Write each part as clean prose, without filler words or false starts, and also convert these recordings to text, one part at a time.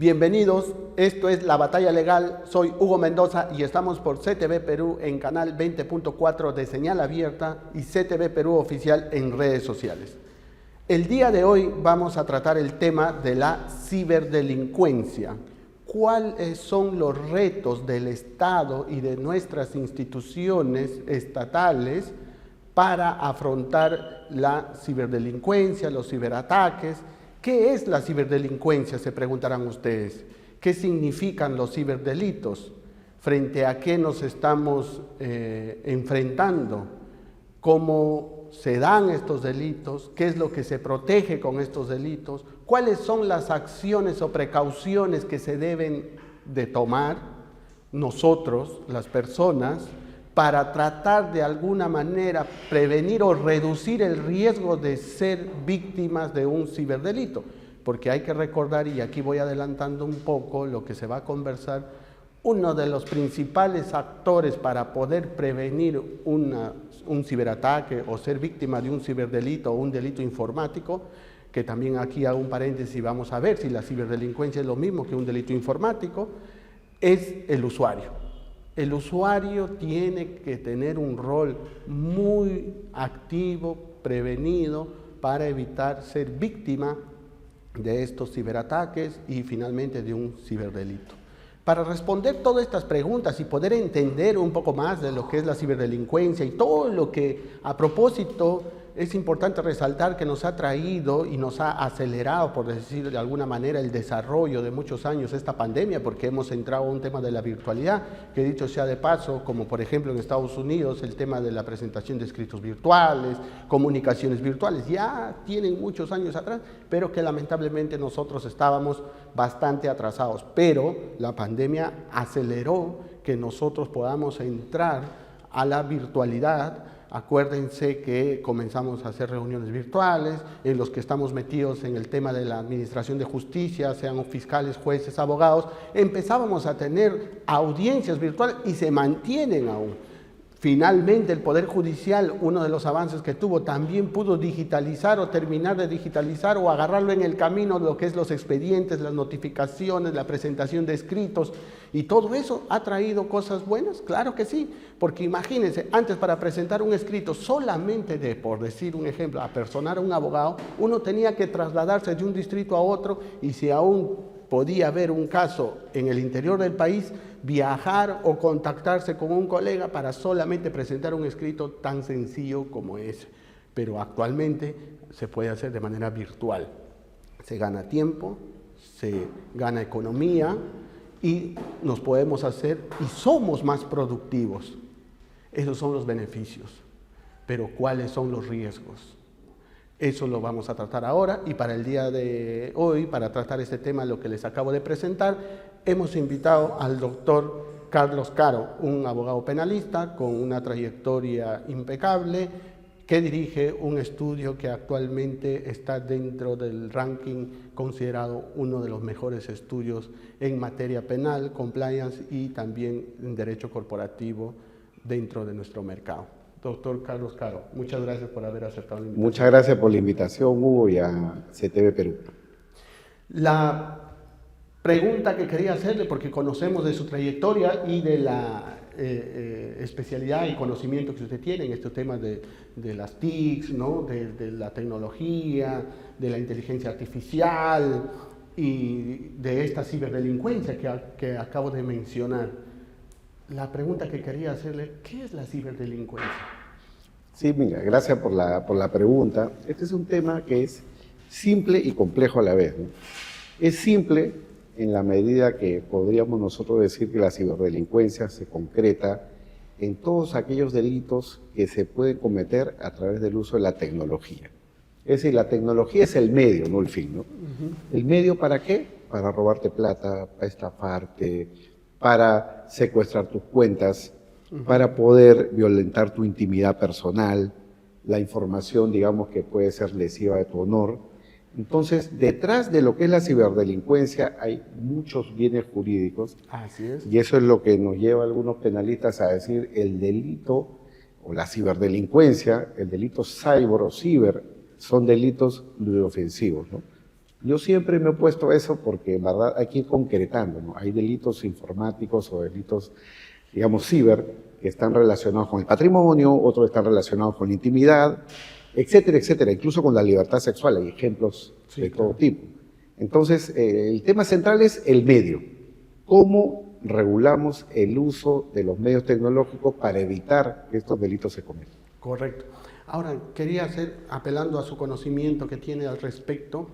Bienvenidos, esto es La Batalla Legal, soy Hugo Mendoza y estamos por CTV Perú en canal 20.4 de señal abierta y CTV Perú oficial en redes sociales. El día de hoy vamos a tratar el tema de la ciberdelincuencia. ¿Cuáles son los retos del Estado y de nuestras instituciones estatales para afrontar la ciberdelincuencia, los ciberataques? ¿Qué es la ciberdelincuencia? Se preguntarán ustedes. ¿Qué significan los ciberdelitos? ¿Frente a qué nos estamos enfrentando? ¿Cómo se dan estos delitos? ¿Qué es lo que se protege con estos delitos? ¿Cuáles son las acciones o precauciones que se deben de tomar nosotros, las personas, para tratar de alguna manera prevenir o reducir el riesgo de ser víctimas de un ciberdelito? Porque hay que recordar, y aquí voy adelantando un poco lo que se va a conversar, uno de los principales actores para poder prevenir un ciberataque o ser víctima de un ciberdelito o un delito informático, que también aquí hago un paréntesis y vamos a ver si la ciberdelincuencia es lo mismo que un delito informático, es el usuario. El usuario tiene que tener un rol muy activo, prevenido, para evitar ser víctima de estos ciberataques y finalmente de un ciberdelito. Para responder todas estas preguntas y poder entender un poco más de lo que es la ciberdelincuencia y todo lo que, a propósito, es importante resaltar que nos ha traído y nos ha acelerado, por decir de alguna manera, el desarrollo de muchos años esta pandemia, porque hemos entrado a un tema de la virtualidad, que dicho sea de paso, como por ejemplo en Estados Unidos, el tema de la presentación de escritos virtuales, comunicaciones virtuales, ya tienen muchos años atrás, pero que lamentablemente nosotros estábamos bastante atrasados. Pero la pandemia aceleró que nosotros podamos entrar a la virtualidad. Acuérdense que comenzamos a hacer reuniones virtuales, en los que estamos metidos en el tema de la administración de justicia, sean fiscales, jueces, abogados, empezábamos a tener audiencias virtuales y se mantienen aún. Finalmente, el Poder Judicial, uno de los avances que tuvo, también pudo digitalizar o terminar de digitalizar o agarrarlo en el camino, lo que es los expedientes, las notificaciones, la presentación de escritos, y todo eso ha traído cosas buenas, claro que sí, porque imagínense, antes para presentar un escrito solamente de, por decir un ejemplo, apersonar a un abogado, uno tenía que trasladarse de un distrito a otro, y si aún podía haber un caso en el interior del país, viajar o contactarse con un colega para solamente presentar un escrito tan sencillo como ese. Pero actualmente se puede hacer de manera virtual. Se gana tiempo, se gana economía y nos podemos hacer y somos más productivos. Esos son los beneficios. Pero ¿cuáles son los riesgos? Eso lo vamos a tratar ahora, y para el día de hoy, para tratar este tema, lo que les acabo de presentar, hemos invitado al doctor Carlos Caro, un abogado penalista con una trayectoria impecable, que dirige un estudio que actualmente está dentro del ranking considerado uno de los mejores estudios en materia penal, compliance y también en derecho corporativo dentro de nuestro mercado. Doctor Carlos Caro, muchas gracias por haber aceptado la invitación. Muchas gracias por la invitación, Hugo, y a CTV Perú. La pregunta que quería hacerle, porque conocemos de su trayectoria y de la especialidad y conocimiento que usted tiene en estos temas de las TICs, ¿no? de la tecnología, de la inteligencia artificial y de esta ciberdelincuencia que acabo de mencionar. La pregunta que quería hacerle, ¿qué es la ciberdelincuencia? Sí, mira, gracias por la pregunta. Este es un tema que es simple y complejo a la vez, ¿no? Es simple en la medida que podríamos nosotros decir que la ciberdelincuencia se concreta en todos aquellos delitos que se pueden cometer a través del uso de la tecnología. Es decir, la tecnología es el medio, no el fin, ¿no? ¿El medio para qué? Para robarte plata, para estafarte, para secuestrar tus cuentas, para poder violentar tu intimidad personal, la información, digamos, que puede ser lesiva de tu honor. Entonces, detrás de lo que es la ciberdelincuencia hay muchos bienes jurídicos. Así es. Y eso es lo que nos lleva a algunos penalistas a decir el delito o la ciberdelincuencia, el delito cyber o ciber, son delitos pluriofensivos, ¿no? Yo siempre me he opuesto a eso porque, en verdad, hay que ir concretando, ¿no? Hay delitos informáticos o delitos, digamos, ciber, que están relacionados con el patrimonio, otros están relacionados con la intimidad, etcétera, etcétera, incluso con la libertad sexual. Hay ejemplos de todo tipo. Entonces, el tema central es el medio. ¿Cómo regulamos el uso de los medios tecnológicos para evitar que estos delitos se cometan? Correcto. Ahora, quería hacer, apelando a su conocimiento que tiene al respecto,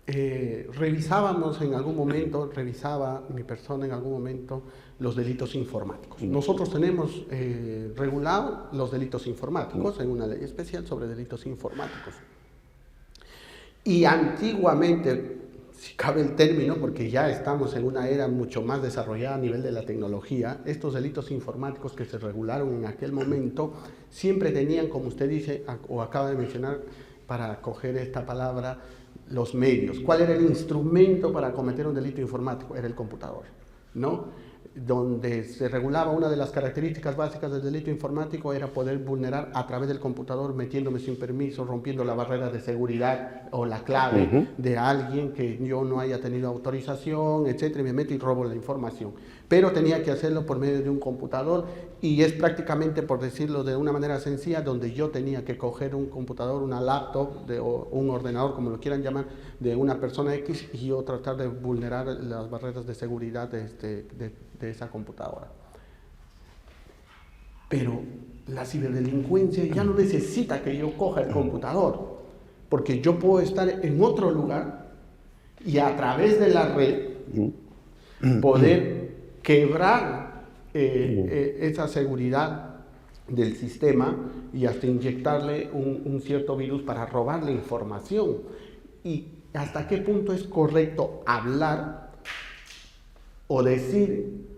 revisábamos en algún momento, revisaba mi persona en algún momento los delitos informáticos. Nosotros tenemos regulado los delitos informáticos en una ley especial sobre delitos informáticos. Y antiguamente, si cabe el término, porque ya estamos en una era mucho más desarrollada a nivel de la tecnología, estos delitos informáticos que se regularon en aquel momento siempre tenían, como usted dice o acaba de mencionar, para coger esta palabra, los medios. ¿Cuál era el instrumento para cometer un delito informático? Era el computador, ¿no? Donde se regulaba una de las características básicas del delito informático era poder vulnerar a través del computador metiéndome sin permiso, rompiendo la barrera de seguridad o la clave de alguien que yo no haya tenido autorización, etcétera, y me meto y robo la información. Pero tenía que hacerlo por medio de un computador y es prácticamente, por decirlo de una manera sencilla, donde yo tenía que coger un computador, una laptop o un ordenador, como lo quieran llamar, de una persona X y yo tratar de vulnerar las barreras de seguridad de esa computadora. Pero la ciberdelincuencia ya no necesita que yo coja el computador, porque yo puedo estar en otro lugar y a través de la red poder quebrar esa seguridad del sistema y hasta inyectarle un cierto virus para robarle información. ¿Y hasta qué punto es correcto hablar o decir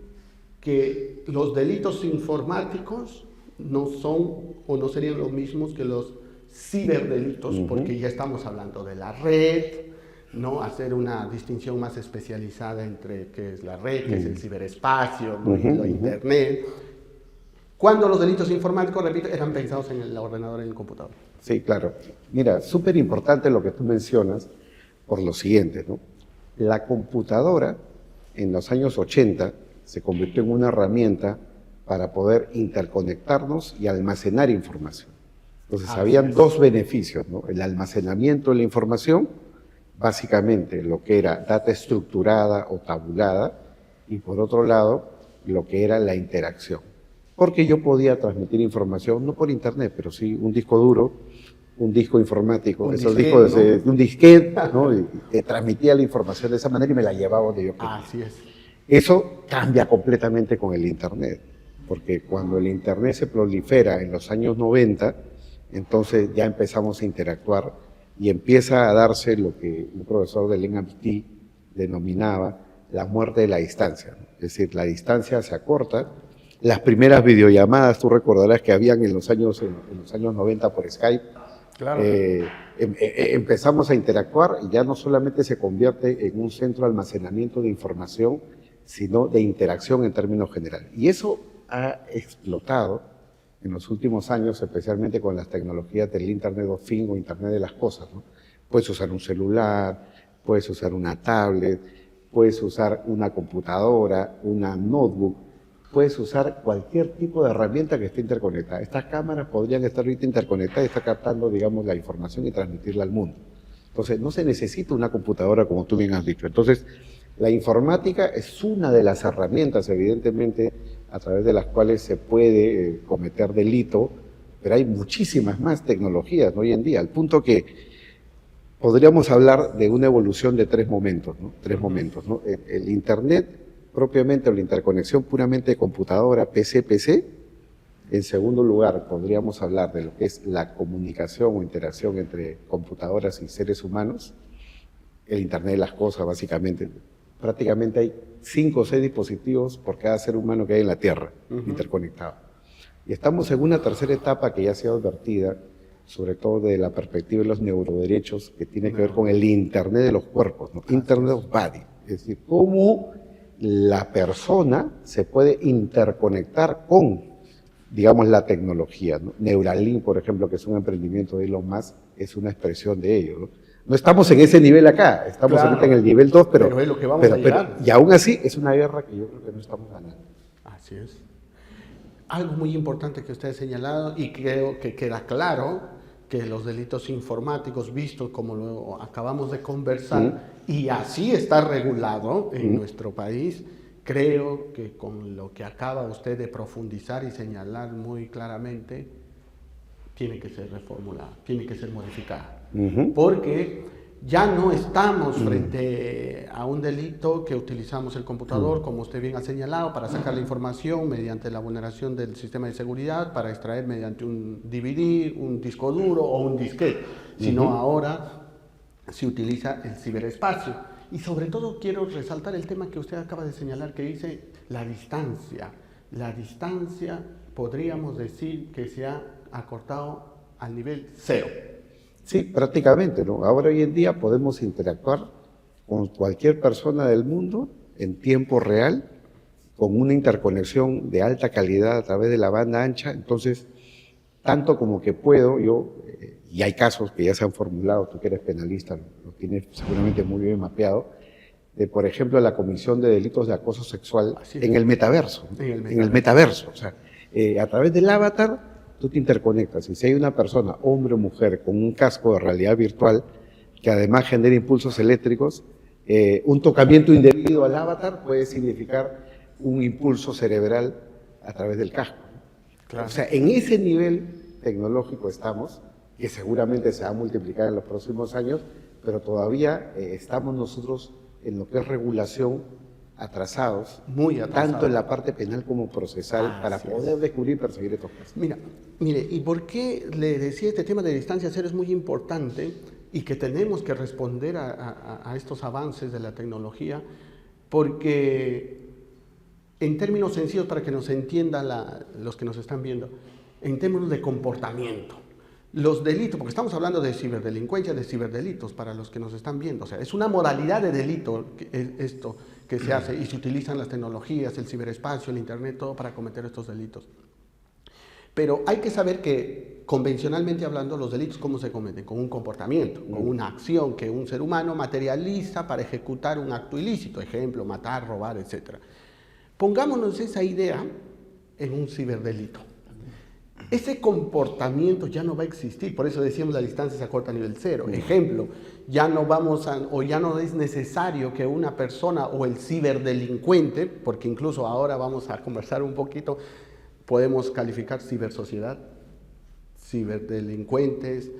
que los delitos informáticos no son o no serían los mismos que los ciberdelitos? Porque ya estamos hablando de la red, ¿no? Hacer una distinción más especializada entre qué es la red, qué es el ciberespacio, ¿no? Y lo internet. Cuando los delitos informáticos, repito, eran pensados en el ordenador y en el computador. Sí, claro. Mira, súper importante lo que tú mencionas por lo siguiente, ¿no? La computadora en los años 80 se convirtió en una herramienta para poder interconectarnos y almacenar información. Entonces, habían dos beneficios, ¿no? El almacenamiento de la información, básicamente lo que era data estructurada o tabulada, y por otro lado, lo que era la interacción. Porque yo podía transmitir información, no por internet, pero sí un disco duro, un disco informático, esos discos, ¿no? Un disquete, ¿no? Y transmitía la información de esa manera y me la llevaba donde yo quería. Así es. Eso cambia completamente con el internet, porque cuando el internet se prolifera en los años 90, entonces ya empezamos a interactuar y empieza a darse lo que un profesor del MIT denominaba la muerte de la distancia, ¿no? Es decir, la distancia se acorta. Las primeras videollamadas, tú recordarás que habían en los años 90 por Skype. Claro. Empezamos a interactuar y ya no solamente se convierte en un centro de almacenamiento de información, sino de interacción en términos generales. Y eso ha explotado en los últimos años, especialmente con las tecnologías del Internet of Things o Internet de las cosas, ¿no? Puedes usar un celular, puedes usar una tablet, puedes usar una computadora, una notebook, puedes usar cualquier tipo de herramienta que esté interconectada. Estas cámaras podrían estar ahorita interconectadas y estar captando, digamos, la información y transmitirla al mundo. Entonces, no se necesita una computadora, como tú bien has dicho. Entonces, la informática es una de las herramientas, evidentemente, a través de las cuales se puede cometer delito, pero hay muchísimas más tecnologías, ¿no? Hoy en día, al punto que podríamos hablar de una evolución de tres momentos, ¿no? El Internet propiamente, o la interconexión puramente de computadora, PC. En segundo lugar, podríamos hablar de lo que es la comunicación o interacción entre computadoras y seres humanos, el Internet de las cosas, básicamente. Prácticamente hay 5 o 6 dispositivos por cada ser humano que hay en la Tierra, interconectados. Y estamos en una tercera etapa que ya ha sido advertida, sobre todo de la perspectiva de los neuroderechos, que tiene que ver con el Internet de los cuerpos, ¿no? Internet of Body. Es decir, cómo la persona se puede interconectar con, digamos, la tecnología, ¿no? Neuralink, por ejemplo, que es un emprendimiento de Elon Musk, es una expresión de ello, ¿no? No estamos en ese nivel acá, estamos Claro, ahorita en el nivel 2, pero es lo que vamos a llegar. y aún así es una guerra que yo creo que no estamos ganando. Así es. Algo muy importante que usted ha señalado y creo que queda claro que los delitos informáticos vistos como lo acabamos de conversar y así está regulado en nuestro país, creo que con lo que acaba usted de profundizar y señalar muy claramente, tiene que ser reformulada, tiene que ser modificada. Porque ya no estamos frente a un delito que utilizamos el computador, como usted bien ha señalado, para sacar la información mediante la vulneración del sistema de seguridad, para extraer mediante un DVD, un disco duro o un disquete, sino ahora se utiliza el ciberespacio. Y sobre todo quiero resaltar el tema que usted acaba de señalar, que dice la distancia. La distancia podríamos decir que se ha acortado al nivel cero. Sí, prácticamente, ¿no? Ahora hoy en día podemos interactuar con cualquier persona del mundo en tiempo real, con una interconexión de alta calidad a través de la banda ancha. Entonces, tanto como que puedo, y hay casos que ya se han formulado, tú que eres penalista, lo tienes seguramente muy bien mapeado, de, por ejemplo, la comisión de delitos de acoso sexual en el metaverso. En el metaverso. O sea, a través del avatar tú te interconectas y si hay una persona, hombre o mujer, con un casco de realidad virtual que además genera impulsos eléctricos, un tocamiento indebido al avatar puede significar un impulso cerebral a través del casco. Claro. O sea, en ese nivel tecnológico estamos, que seguramente se va a multiplicar en los próximos años, pero todavía estamos nosotros en lo que es regulación atrasados, muy atrasados, tanto en la parte penal como procesal, para poder descubrir y perseguir estos casos. Mire, ¿y por qué le decía este tema de distancia cero es muy importante y que tenemos que responder a estos avances de la tecnología? Porque en términos sencillos, para que nos entiendan los que nos están viendo, en términos de comportamiento, los delitos, porque estamos hablando de ciberdelincuencia, de ciberdelitos, para los que nos están viendo, o sea, es una modalidad de delito esto que se hace y se utilizan las tecnologías, el ciberespacio, el internet, todo para cometer estos delitos. Pero hay que saber que, convencionalmente hablando, los delitos, ¿cómo se cometen? Con un comportamiento, con una acción que un ser humano materializa para ejecutar un acto ilícito, ejemplo, matar, robar, etc. Pongámonos esa idea en un ciberdelito. Ese comportamiento ya no va a existir, por eso decíamos la distancia se acorta a nivel cero. Ejemplo, ya no es necesario que una persona o el ciberdelincuente, porque incluso ahora vamos a conversar un poquito, podemos calificar cibersociedad, ciberdelincuentes,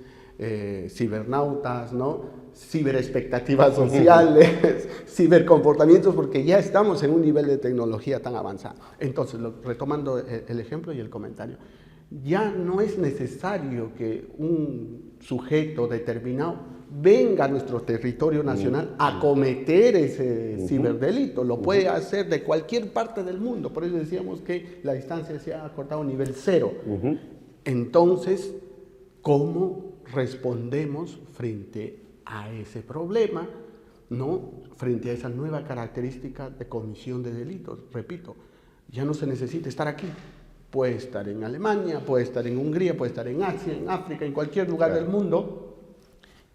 cibernautas, ¿no? Ciberexpectativas sociales, cibercomportamientos, porque ya estamos en un nivel de tecnología tan avanzado. Entonces, retomando el ejemplo y el comentario, ya no es necesario que un sujeto determinado venga a nuestro territorio nacional a cometer ese ciberdelito. Lo puede hacer de cualquier parte del mundo. Por eso decíamos que la distancia se ha acortado a nivel cero. Entonces, ¿cómo respondemos frente a ese problema, ¿no? Frente a esa nueva característica de comisión de delitos? Repito, ya no se necesita estar aquí. Puede estar en Alemania, puede estar en Hungría, puede estar en Asia, en África, en cualquier lugar del mundo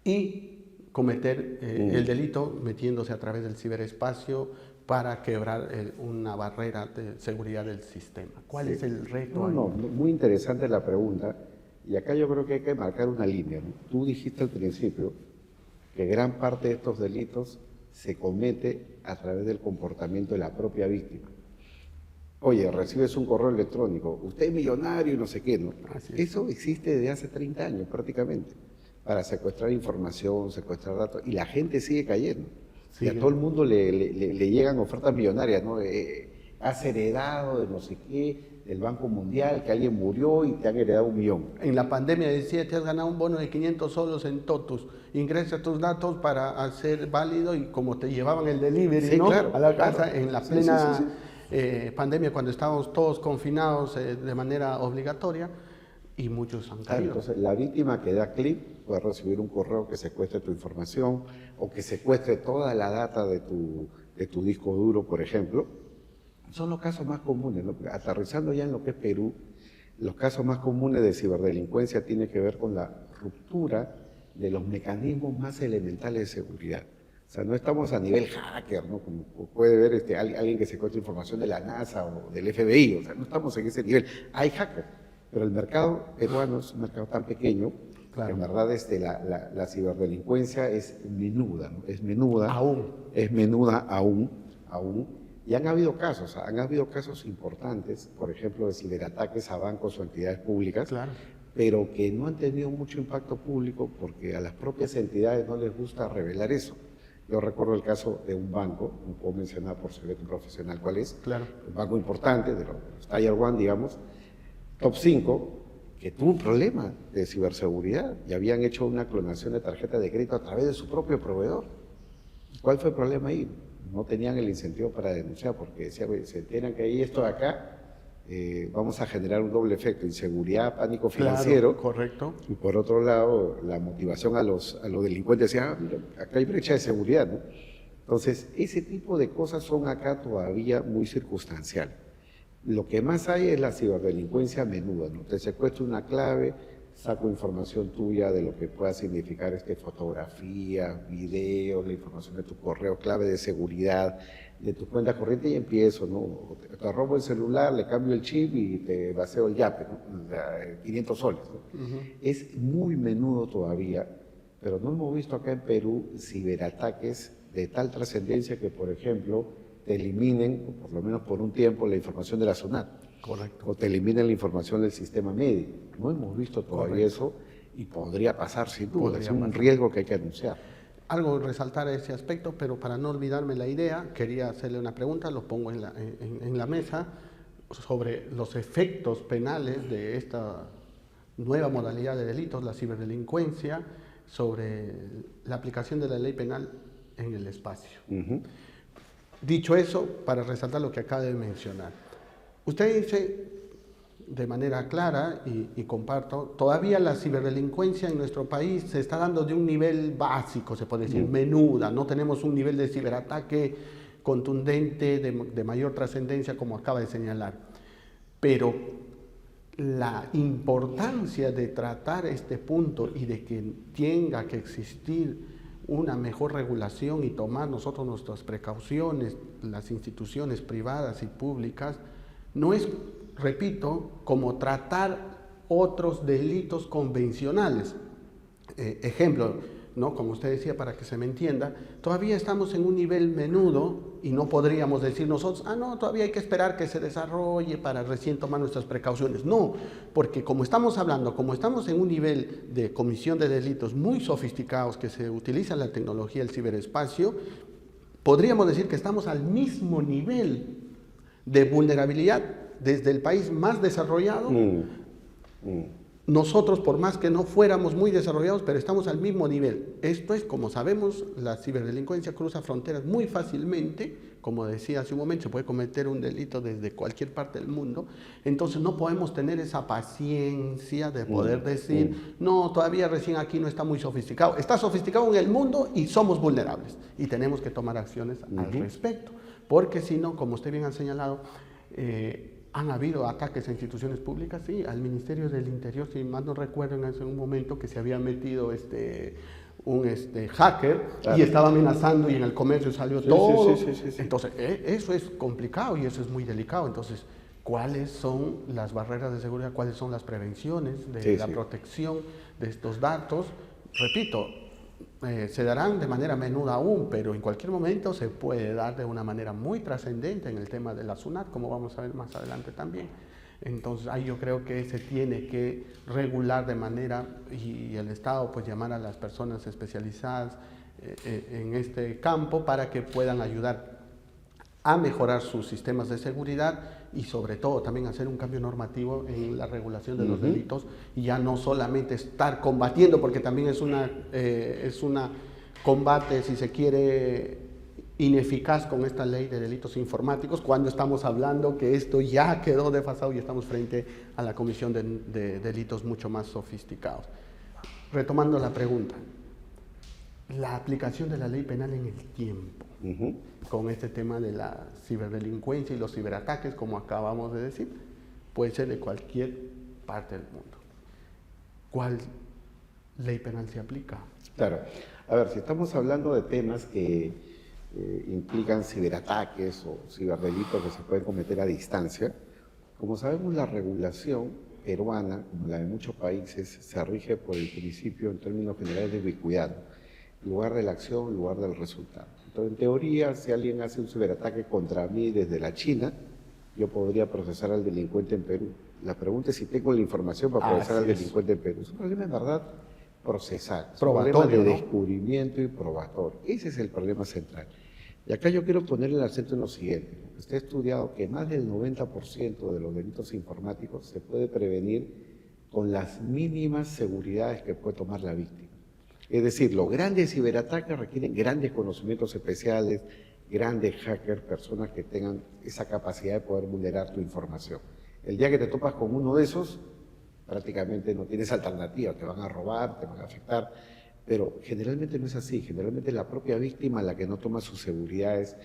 y cometer el delito metiéndose a través del ciberespacio para quebrar una barrera de seguridad del sistema. ¿Cuál es el reto ahí? Muy interesante la pregunta y acá yo creo que hay que marcar una línea, ¿no? Tú dijiste al principio que gran parte de estos delitos se comete a través del comportamiento de la propia víctima. Oye, recibes un correo electrónico, usted es millonario y no sé qué, ¿no? Eso existe desde hace 30 años prácticamente, para secuestrar información, secuestrar datos, y la gente sigue cayendo. Sí, y a todo el mundo le llegan ofertas millonarias, ¿no? Has heredado de no sé qué, del Banco Mundial, que alguien murió y te han heredado 1 millón. En la pandemia decía, te has ganado un bono de 500 soles en Totus, ingresa tus datos para hacer válido y como te llevaban el delivery, ¿no? Claro, a la casa en la plena... pandemia, cuando estábamos todos confinados de manera obligatoria y muchos han caído. Entonces, la víctima que da clic puede recibir un correo que secuestre tu información o que secuestre toda la data de tu disco duro, por ejemplo. Son los casos más comunes, ¿no? Aterrizando ya en lo que es Perú, los casos más comunes de ciberdelincuencia tienen que ver con la ruptura de los mecanismos más elementales de seguridad. O sea, no estamos a nivel hacker, ¿no? Como puede ver alguien que secuestra información de la NASA o del FBI, o sea, no estamos en ese nivel. Hay hackers, pero el mercado peruano es un mercado tan pequeño, claro, que en verdad la ciberdelincuencia es menuda, ¿no? Es menuda. Es menuda aún. Y han habido casos importantes, por ejemplo, de ciberataques a bancos o entidades públicas, claro, pero que no han tenido mucho impacto público porque a las propias entidades no les gusta revelar eso. Yo recuerdo el caso de un banco, no puedo mencionar por secreto profesional cuál es, claro, un banco importante, de los Tier 1, digamos, top 5, que tuvo un problema de ciberseguridad y habían hecho una clonación de tarjeta de crédito a través de su propio proveedor. ¿Cuál fue el problema ahí? No tenían el incentivo para denunciar porque decían, se enteran que hay esto de acá, vamos a generar un doble efecto, inseguridad, pánico financiero. Claro, correcto. Y por otro lado, la motivación a los delincuentes, decían, mira, acá hay brecha de seguridad, ¿no? Entonces, ese tipo de cosas son acá todavía muy circunstanciales. Lo que más hay es la ciberdelincuencia menuda, ¿no? Te secuestro una clave, saco información tuya de lo que pueda significar fotografías, videos, la información de tu correo, clave de seguridad, de tu cuenta corriente y empiezo, ¿no? Te robo el celular, le cambio el chip y te vacío el yape, ¿no? 500 soles, ¿no? Es muy menudo todavía, pero no hemos visto acá en Perú ciberataques de tal trascendencia que, por ejemplo, te eliminen, o por lo menos por un tiempo, la información de la SUNAT. Correcto. O te eliminen la información del sistema médico. No hemos visto todavía eso y podría pasar sin duda. Es un riesgo que hay que anunciar. Algo resaltar ese aspecto, pero para no olvidarme la idea, quería hacerle una pregunta, lo pongo en la mesa, sobre los efectos penales de esta nueva modalidad de delitos, la ciberdelincuencia, sobre la aplicación de la ley penal en el espacio. Dicho eso, para resaltar lo que acaba de mencionar, usted dice de manera clara, y comparto, todavía la ciberdelincuencia en nuestro país se está dando de un nivel básico, se puede decir, menuda, no tenemos un nivel de ciberataque contundente, de mayor trascendencia, como acaba de señalar. Pero la importancia de tratar este punto y de que tenga que existir una mejor regulación y tomar nosotros nuestras precauciones, las instituciones privadas y públicas, no es, repito, como tratar otros delitos convencionales. Ejemplo, ¿no? Como usted decía, para que se me entienda, todavía estamos en un nivel menudo y no podríamos decir nosotros, no, todavía hay que esperar que se desarrolle para recién tomar nuestras precauciones. No, porque como estamos hablando, como estamos en un nivel de comisión de delitos muy sofisticados, que se utiliza la tecnología, el ciberespacio, podríamos decir que estamos al mismo nivel de vulnerabilidad desde el país más desarrollado. Nosotros, por más que no fuéramos muy desarrollados, pero estamos al mismo nivel. Esto es, como sabemos, la ciberdelincuencia cruza fronteras muy fácilmente. Como decía hace un momento, se puede cometer un delito desde cualquier parte del mundo. Entonces no podemos tener esa paciencia de poder decir, no, todavía recién aquí no está muy sofisticado. Está sofisticado en el mundo y somos vulnerables. Y tenemos que tomar acciones al respecto. Porque si no, como usted bien ha señalado, han habido ataques a instituciones públicas, sí, al Ministerio del Interior, si mal no recuerdo, en ese momento que se había metido un hacker, claro, y estaba amenazando y en el comercio salió todo. Sí. Entonces, eso es complicado y eso es muy delicado. Entonces, ¿cuáles son las barreras de seguridad? ¿Cuáles son las prevenciones de la protección de estos datos? Repito, se darán de manera menuda aún, pero en cualquier momento se puede dar de una manera muy trascendente en el tema de la SUNAT, como vamos a ver más adelante también. Entonces ahí yo creo que se tiene que regular de manera, y el Estado pues llamar a las personas especializadas en este campo para que puedan ayudar a mejorar sus sistemas de seguridad y sobre todo también hacer un cambio normativo en la regulación de los delitos y ya no solamente estar combatiendo, porque también es una combate, si se quiere, ineficaz con esta ley de delitos informáticos, cuando estamos hablando que esto ya quedó desfasado y estamos frente a la comisión de delitos mucho más sofisticados. Retomando la pregunta, la aplicación de la ley penal en el tiempo, con este tema de la ciberdelincuencia y los ciberataques, como acabamos de decir, puede ser de cualquier parte del mundo. ¿Cuál ley penal se aplica. Claro. A ver, si estamos hablando de temas que implican ciberataques o ciberdelitos que se pueden cometer a distancia, como sabemos, la regulación peruana, como la de muchos países, se rige por el principio en términos generales de ubicuidad, lugar de la acción, lugar del resultado. Entonces, en teoría, si alguien hace un ciberataque contra mí desde la China, yo podría procesar al delincuente en Perú. La pregunta es si tengo la información para procesar al delincuente en Perú. Es un problema, en verdad, procesal. Es un problema de descubrimiento y probatorio. Ese es el problema central. Y acá yo quiero poner el acento en lo siguiente. Usted ha estudiado que más del 90% de los delitos informáticos se puede prevenir con las mínimas seguridades que puede tomar la víctima. Es decir, los grandes ciberataques requieren grandes conocimientos especiales, grandes hackers, personas que tengan esa capacidad de poder vulnerar tu información. El día que te topas con uno de esos, prácticamente no tienes alternativa, te van a robar, te van a afectar, pero generalmente no es así, generalmente es la propia víctima la que no toma sus seguridades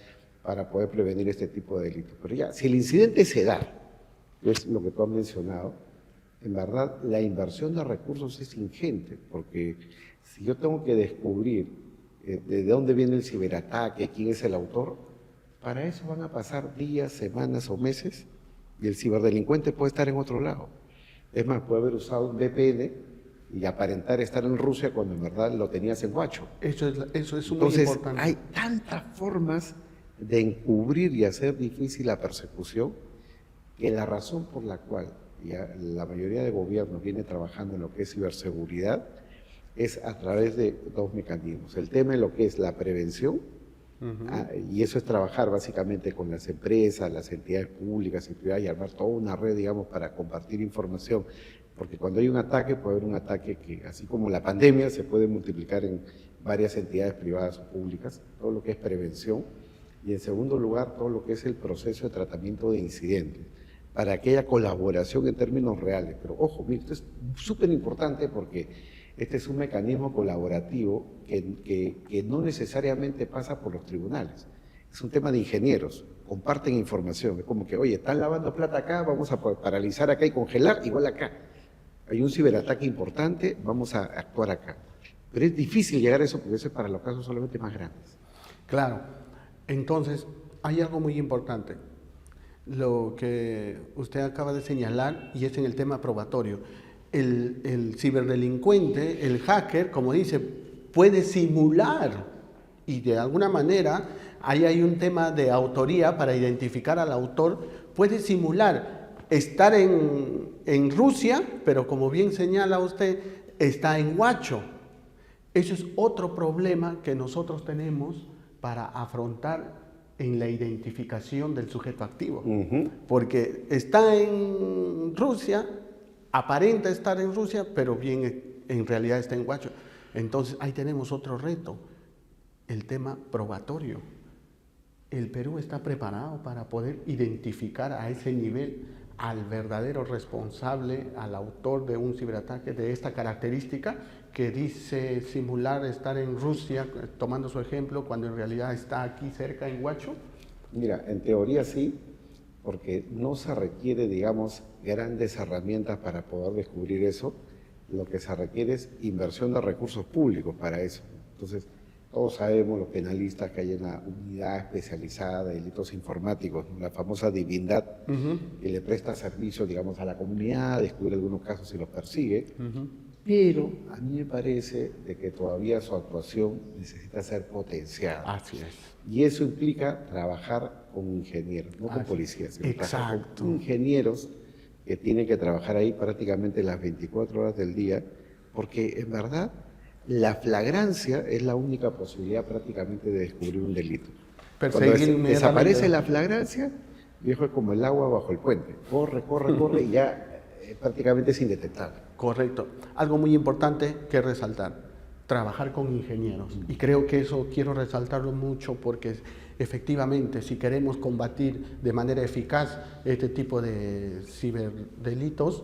para poder prevenir este tipo de delitos. Pero ya, si el incidente se da, es lo que tú has mencionado, en verdad la inversión de recursos es ingente, porque si yo tengo que descubrir de dónde viene el ciberataque, quién es el autor, para eso van a pasar días, semanas o meses, y el ciberdelincuente puede estar en otro lado. Es más, puede haber usado un VPN y aparentar estar en Rusia cuando en verdad lo tenías en Huacho. Eso es muy Entonces, importante. hay tantas formas de encubrir y hacer difícil la persecución que la razón por la cual la mayoría de gobiernos viene trabajando en lo que es ciberseguridad es a través de dos mecanismos. El tema de lo que es la prevención, y eso es trabajar básicamente con las empresas, las entidades públicas y privadas y armar toda una red, digamos, para compartir información. Porque cuando hay un ataque, puede haber un ataque que, así como la pandemia, se puede multiplicar en varias entidades privadas o públicas, todo lo que es prevención. Y en segundo lugar, todo lo que es el proceso de tratamiento de incidentes, para que haya colaboración en términos reales. Pero ojo, mira, esto es súper importante porque este es un mecanismo colaborativo que no necesariamente pasa por los tribunales. Es un tema de ingenieros, comparten información. Es como que, oye, están lavando plata acá, vamos a paralizar acá y congelar, igual acá. Hay un ciberataque importante, vamos a actuar acá. Pero es difícil llegar a eso porque eso es para los casos solamente más grandes. Claro. Entonces, hay algo muy importante. Lo que usted acaba de señalar, y es en el tema probatorio. El ciberdelincuente, el hacker, como dice, puede simular y de alguna manera, ahí hay un tema de autoría para identificar al autor, puede simular estar en Rusia, pero como bien señala usted, está en Huacho. Eso es otro problema que nosotros tenemos para afrontar en la identificación del sujeto activo. Porque está en Rusia, aparenta estar en Rusia, pero bien en realidad está en Huacho. Entonces ahí tenemos otro reto, el tema probatorio. ¿El Perú está preparado para poder identificar a ese nivel al verdadero responsable, al autor de un ciberataque de esta característica que dice simular estar en Rusia, tomando su ejemplo, cuando en realidad está aquí cerca en Huacho? Mira, en teoría sí, porque no se requiere, digamos, grandes herramientas para poder descubrir eso. Lo que se requiere es inversión de recursos públicos para eso. Entonces, todos sabemos, los penalistas, que hay una unidad especializada de delitos informáticos, la famosa Divindad, que le presta servicio, digamos, a la comunidad, descubre algunos casos y los persigue. Pero a mí me parece de que todavía su actuación necesita ser potenciada. Así es. Y eso implica trabajar con ingenieros, no con policías, sino exacto, con ingenieros que tienen que trabajar ahí prácticamente las 24 horas del día, porque en verdad la flagrancia es la única posibilidad prácticamente de descubrir un delito. Cuando desaparece la flagrancia, viejo, es como el agua bajo el puente. Corre, corre, corre y ya prácticamente es indetectable. Correcto. Algo muy importante que resaltar, trabajar con ingenieros. Y creo que eso quiero resaltarlo mucho porque efectivamente si queremos combatir de manera eficaz este tipo de ciberdelitos,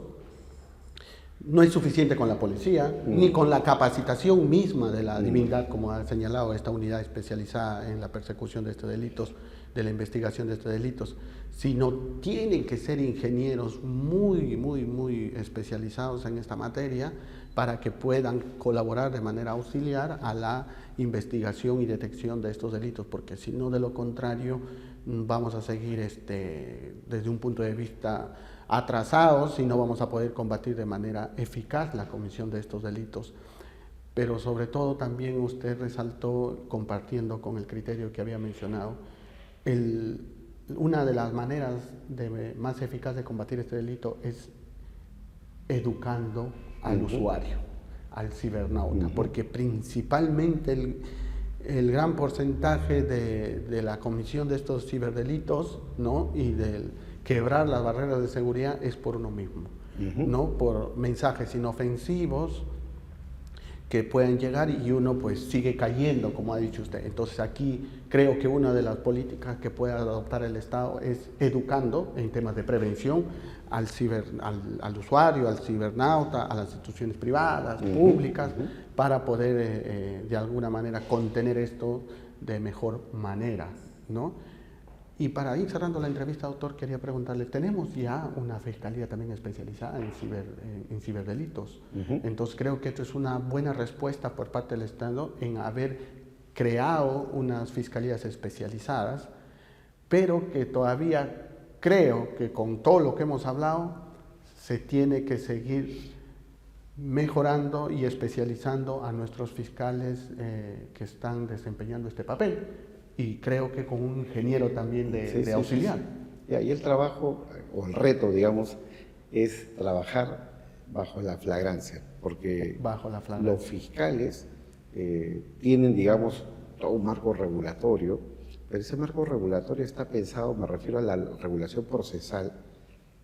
no es suficiente con la policía, ni con la capacitación misma de la Divindad, como ha señalado esta unidad especializada en la persecución de estos delitos, de la investigación de estos delitos, sino tienen que ser ingenieros muy especializados en esta materia para que puedan colaborar de manera auxiliar a la investigación y detección de estos delitos, porque si no, de lo contrario, vamos a seguir desde un punto de vista atrasados y no vamos a poder combatir de manera eficaz la comisión de estos delitos. Pero sobre todo también usted resaltó, compartiendo con el criterio que había mencionado, una de las maneras más eficaz de combatir este delito es educando al usuario, al cibernauta, porque principalmente el gran porcentaje de la comisión de estos ciberdelitos, ¿no?, y del quebrar las barreras de seguridad es por uno mismo, ¿no?, por mensajes inofensivos que pueden llegar y uno pues sigue cayendo, como ha dicho usted. Entonces aquí creo que una de las políticas que puede adoptar el Estado es educando en temas de prevención al usuario, al cibernauta, a las instituciones privadas, públicas, para poder de alguna manera contener esto de mejor manera, ¿no? Y para ir cerrando la entrevista, doctor, quería preguntarle, tenemos ya una fiscalía también especializada en ciberdelitos. Entonces creo que esto es una buena respuesta por parte del Estado en haber creado unas fiscalías especializadas, pero que todavía creo que con todo lo que hemos hablado se tiene que seguir mejorando y especializando a nuestros fiscales que están desempeñando este papel. Y creo que con un ingeniero también de auxiliar. Y ahí el trabajo, o el reto, digamos, es trabajar bajo la flagrancia, porque los fiscales tienen, digamos, todo un marco regulatorio, pero ese marco regulatorio está pensado, me refiero a la regulación procesal,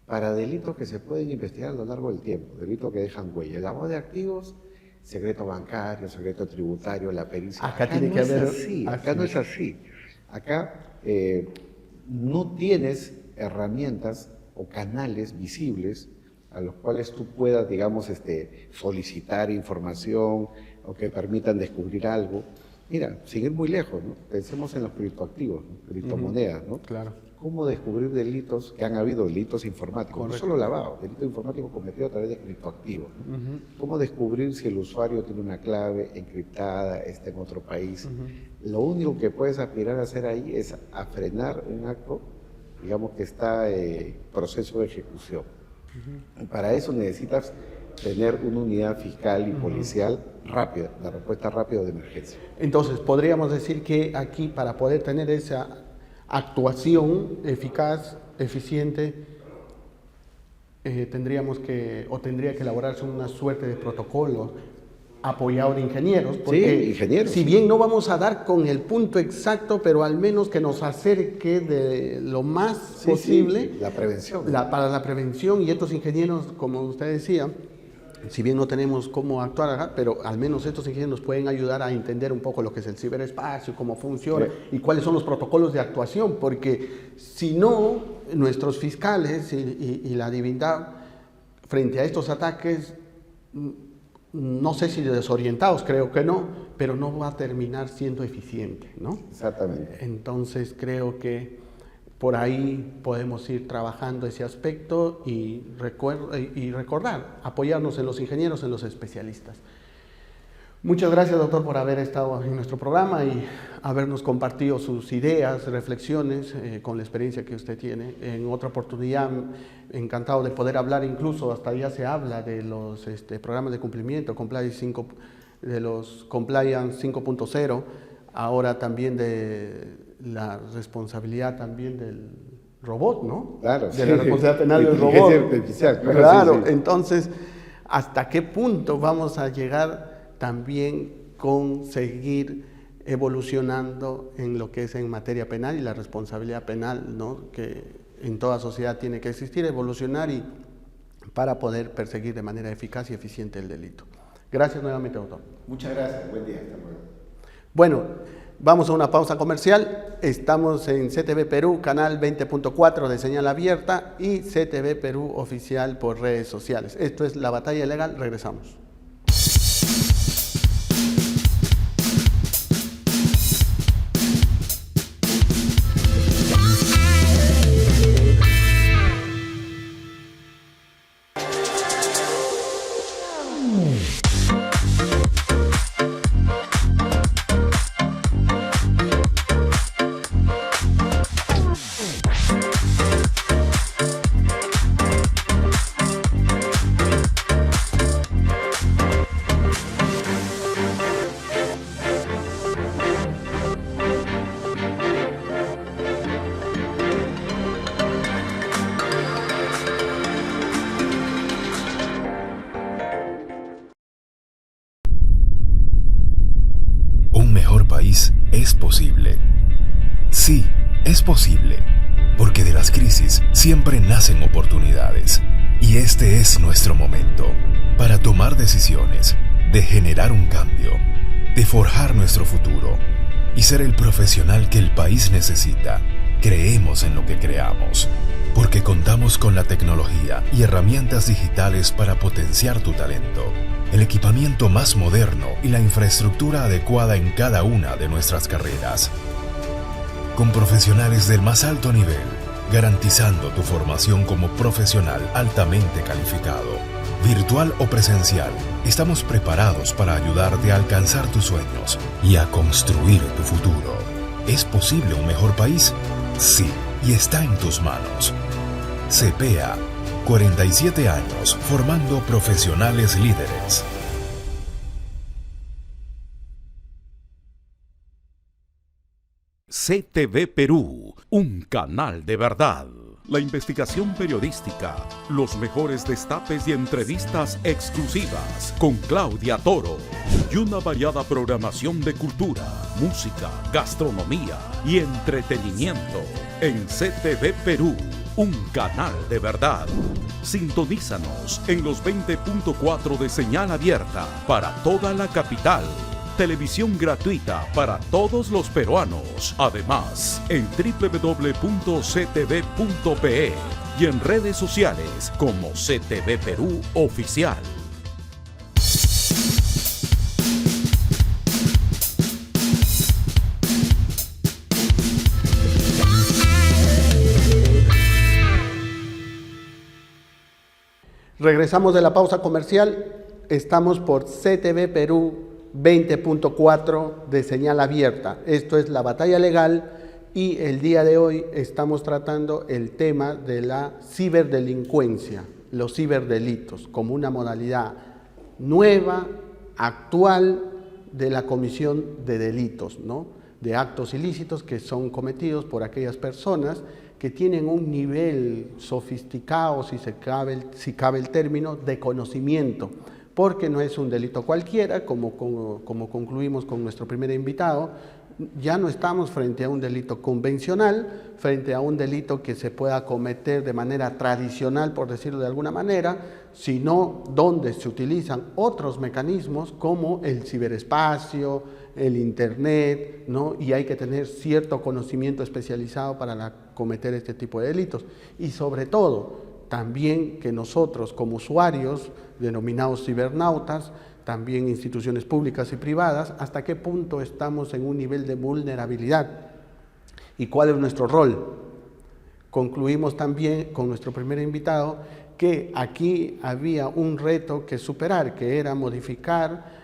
para delitos que se pueden investigar a lo largo del tiempo, delitos que dejan huella. Lavado de activos, secreto bancario, secreto tributario, la pericia. Acá tiene que haber... Acá no es así. Acá no tienes herramientas o canales visibles a los cuales tú puedas, digamos, solicitar información o que permitan descubrir algo. Mira, sin ir muy lejos, ¿no? Pensemos en los criptoactivos, ¿no? Criptomonedas, ¿no? Claro. ¿Cómo descubrir delitos que han habido, delitos informáticos? Correcto. No solo lavado, delitos informáticos cometidos a través de criptoactivos, ¿no? ¿Cómo descubrir si el usuario tiene una clave encriptada, está en otro país? Lo único que puedes aspirar a hacer ahí es a frenar un acto, digamos, que está en proceso de ejecución. Y para eso necesitas tener una unidad fiscal y policial rápida, la respuesta rápida de emergencia. Entonces, podríamos decir que aquí, para poder tener esa actuación eficaz, eficiente, tendría que elaborarse una suerte de protocolo apoyado de ingenieros, porque sí, ingenieros. Si bien no vamos a dar con el punto exacto, pero al menos que nos acerque de lo más posible la prevención. Para la prevención, y estos ingenieros, como usted decía, si bien no tenemos cómo actuar, pero al menos estos ingenieros nos pueden ayudar a entender un poco lo que es el ciberespacio, cómo funciona y cuáles son los protocolos de actuación, porque si no, nuestros fiscales y la divindad frente a estos ataques, no sé si desorientados, creo que no, pero no va a terminar siendo eficiente, ¿no? Exactamente. Entonces creo que por ahí podemos ir trabajando ese aspecto y recordar, apoyarnos en los ingenieros, en los especialistas. Muchas gracias, doctor, por haber estado en nuestro programa y habernos compartido sus ideas, reflexiones con la experiencia que usted tiene. En otra oportunidad, encantado de poder hablar, incluso hasta ya se habla de los programas de cumplimiento, de los Compliance 5.0, ahora también de la responsabilidad también del robot, ¿no? Claro, de la responsabilidad penal del robot. Artificial, claro, sí. Entonces, ¿hasta qué punto vamos a llegar también con seguir evolucionando en lo que es en materia penal y la responsabilidad penal, ¿no?, que en toda sociedad tiene que existir, evolucionar y para poder perseguir de manera eficaz y eficiente el delito? Gracias nuevamente, doctor. Muchas gracias, buen día, hasta luego. Bueno, vamos a una pausa comercial. Estamos en CTV Perú, canal 20.4 de señal abierta y CTV Perú oficial por redes sociales. Esto es La Batalla Legal. Regresamos. es posible. Sí, es posible, porque de las crisis siempre nacen oportunidades. Y este es nuestro momento para tomar decisiones, de generar un cambio, de forjar nuestro futuro y ser el profesional que el país necesita. Creemos en lo que creamos, porque contamos con la tecnología y herramientas digitales para potenciar tu talento, el equipamiento más moderno y la infraestructura adecuada en cada una de nuestras carreras. Con profesionales del más alto nivel, garantizando tu formación como profesional altamente calificado. Virtual o presencial, estamos preparados para ayudarte a alcanzar tus sueños y a construir tu futuro. ¿Es posible un mejor país? Sí, y está en tus manos. CPEA, 47 años formando profesionales líderes. CTV Perú, un canal de verdad. La investigación periodística, los mejores destapes y entrevistas exclusivas con Claudia Toro y una variada programación de cultura, música, gastronomía y entretenimiento en CTV Perú, un canal de verdad. Sintonízanos en los 20.4 de señal abierta para toda la capital. Televisión gratuita para todos los peruanos. Además, en www.ctv.pe y en redes sociales como CTV Perú Oficial. Regresamos de la pausa comercial. Estamos por CTV Perú 20.4 de señal abierta. Esto es la batalla legal y el día de hoy estamos tratando el tema de la ciberdelincuencia, los ciberdelitos, como una modalidad nueva, actual de la comisión de delitos, ¿no? De actos ilícitos que son cometidos por aquellas personas que tienen un nivel sofisticado, si cabe el término, de conocimiento, porque no es un delito cualquiera, como concluimos con nuestro primer invitado. Ya no estamos frente a un delito convencional, frente a un delito que se pueda cometer de manera tradicional, por decirlo de alguna manera, sino donde se utilizan otros mecanismos como el ciberespacio, el Internet, ¿no? Y hay que tener cierto conocimiento especializado para cometer este tipo de delitos. Y sobre todo, también que nosotros como usuarios, denominados cibernautas, también instituciones públicas y privadas, hasta qué punto estamos en un nivel de vulnerabilidad y cuál es nuestro rol. Concluimos también con nuestro primer invitado que aquí había un reto que superar, que era modificar,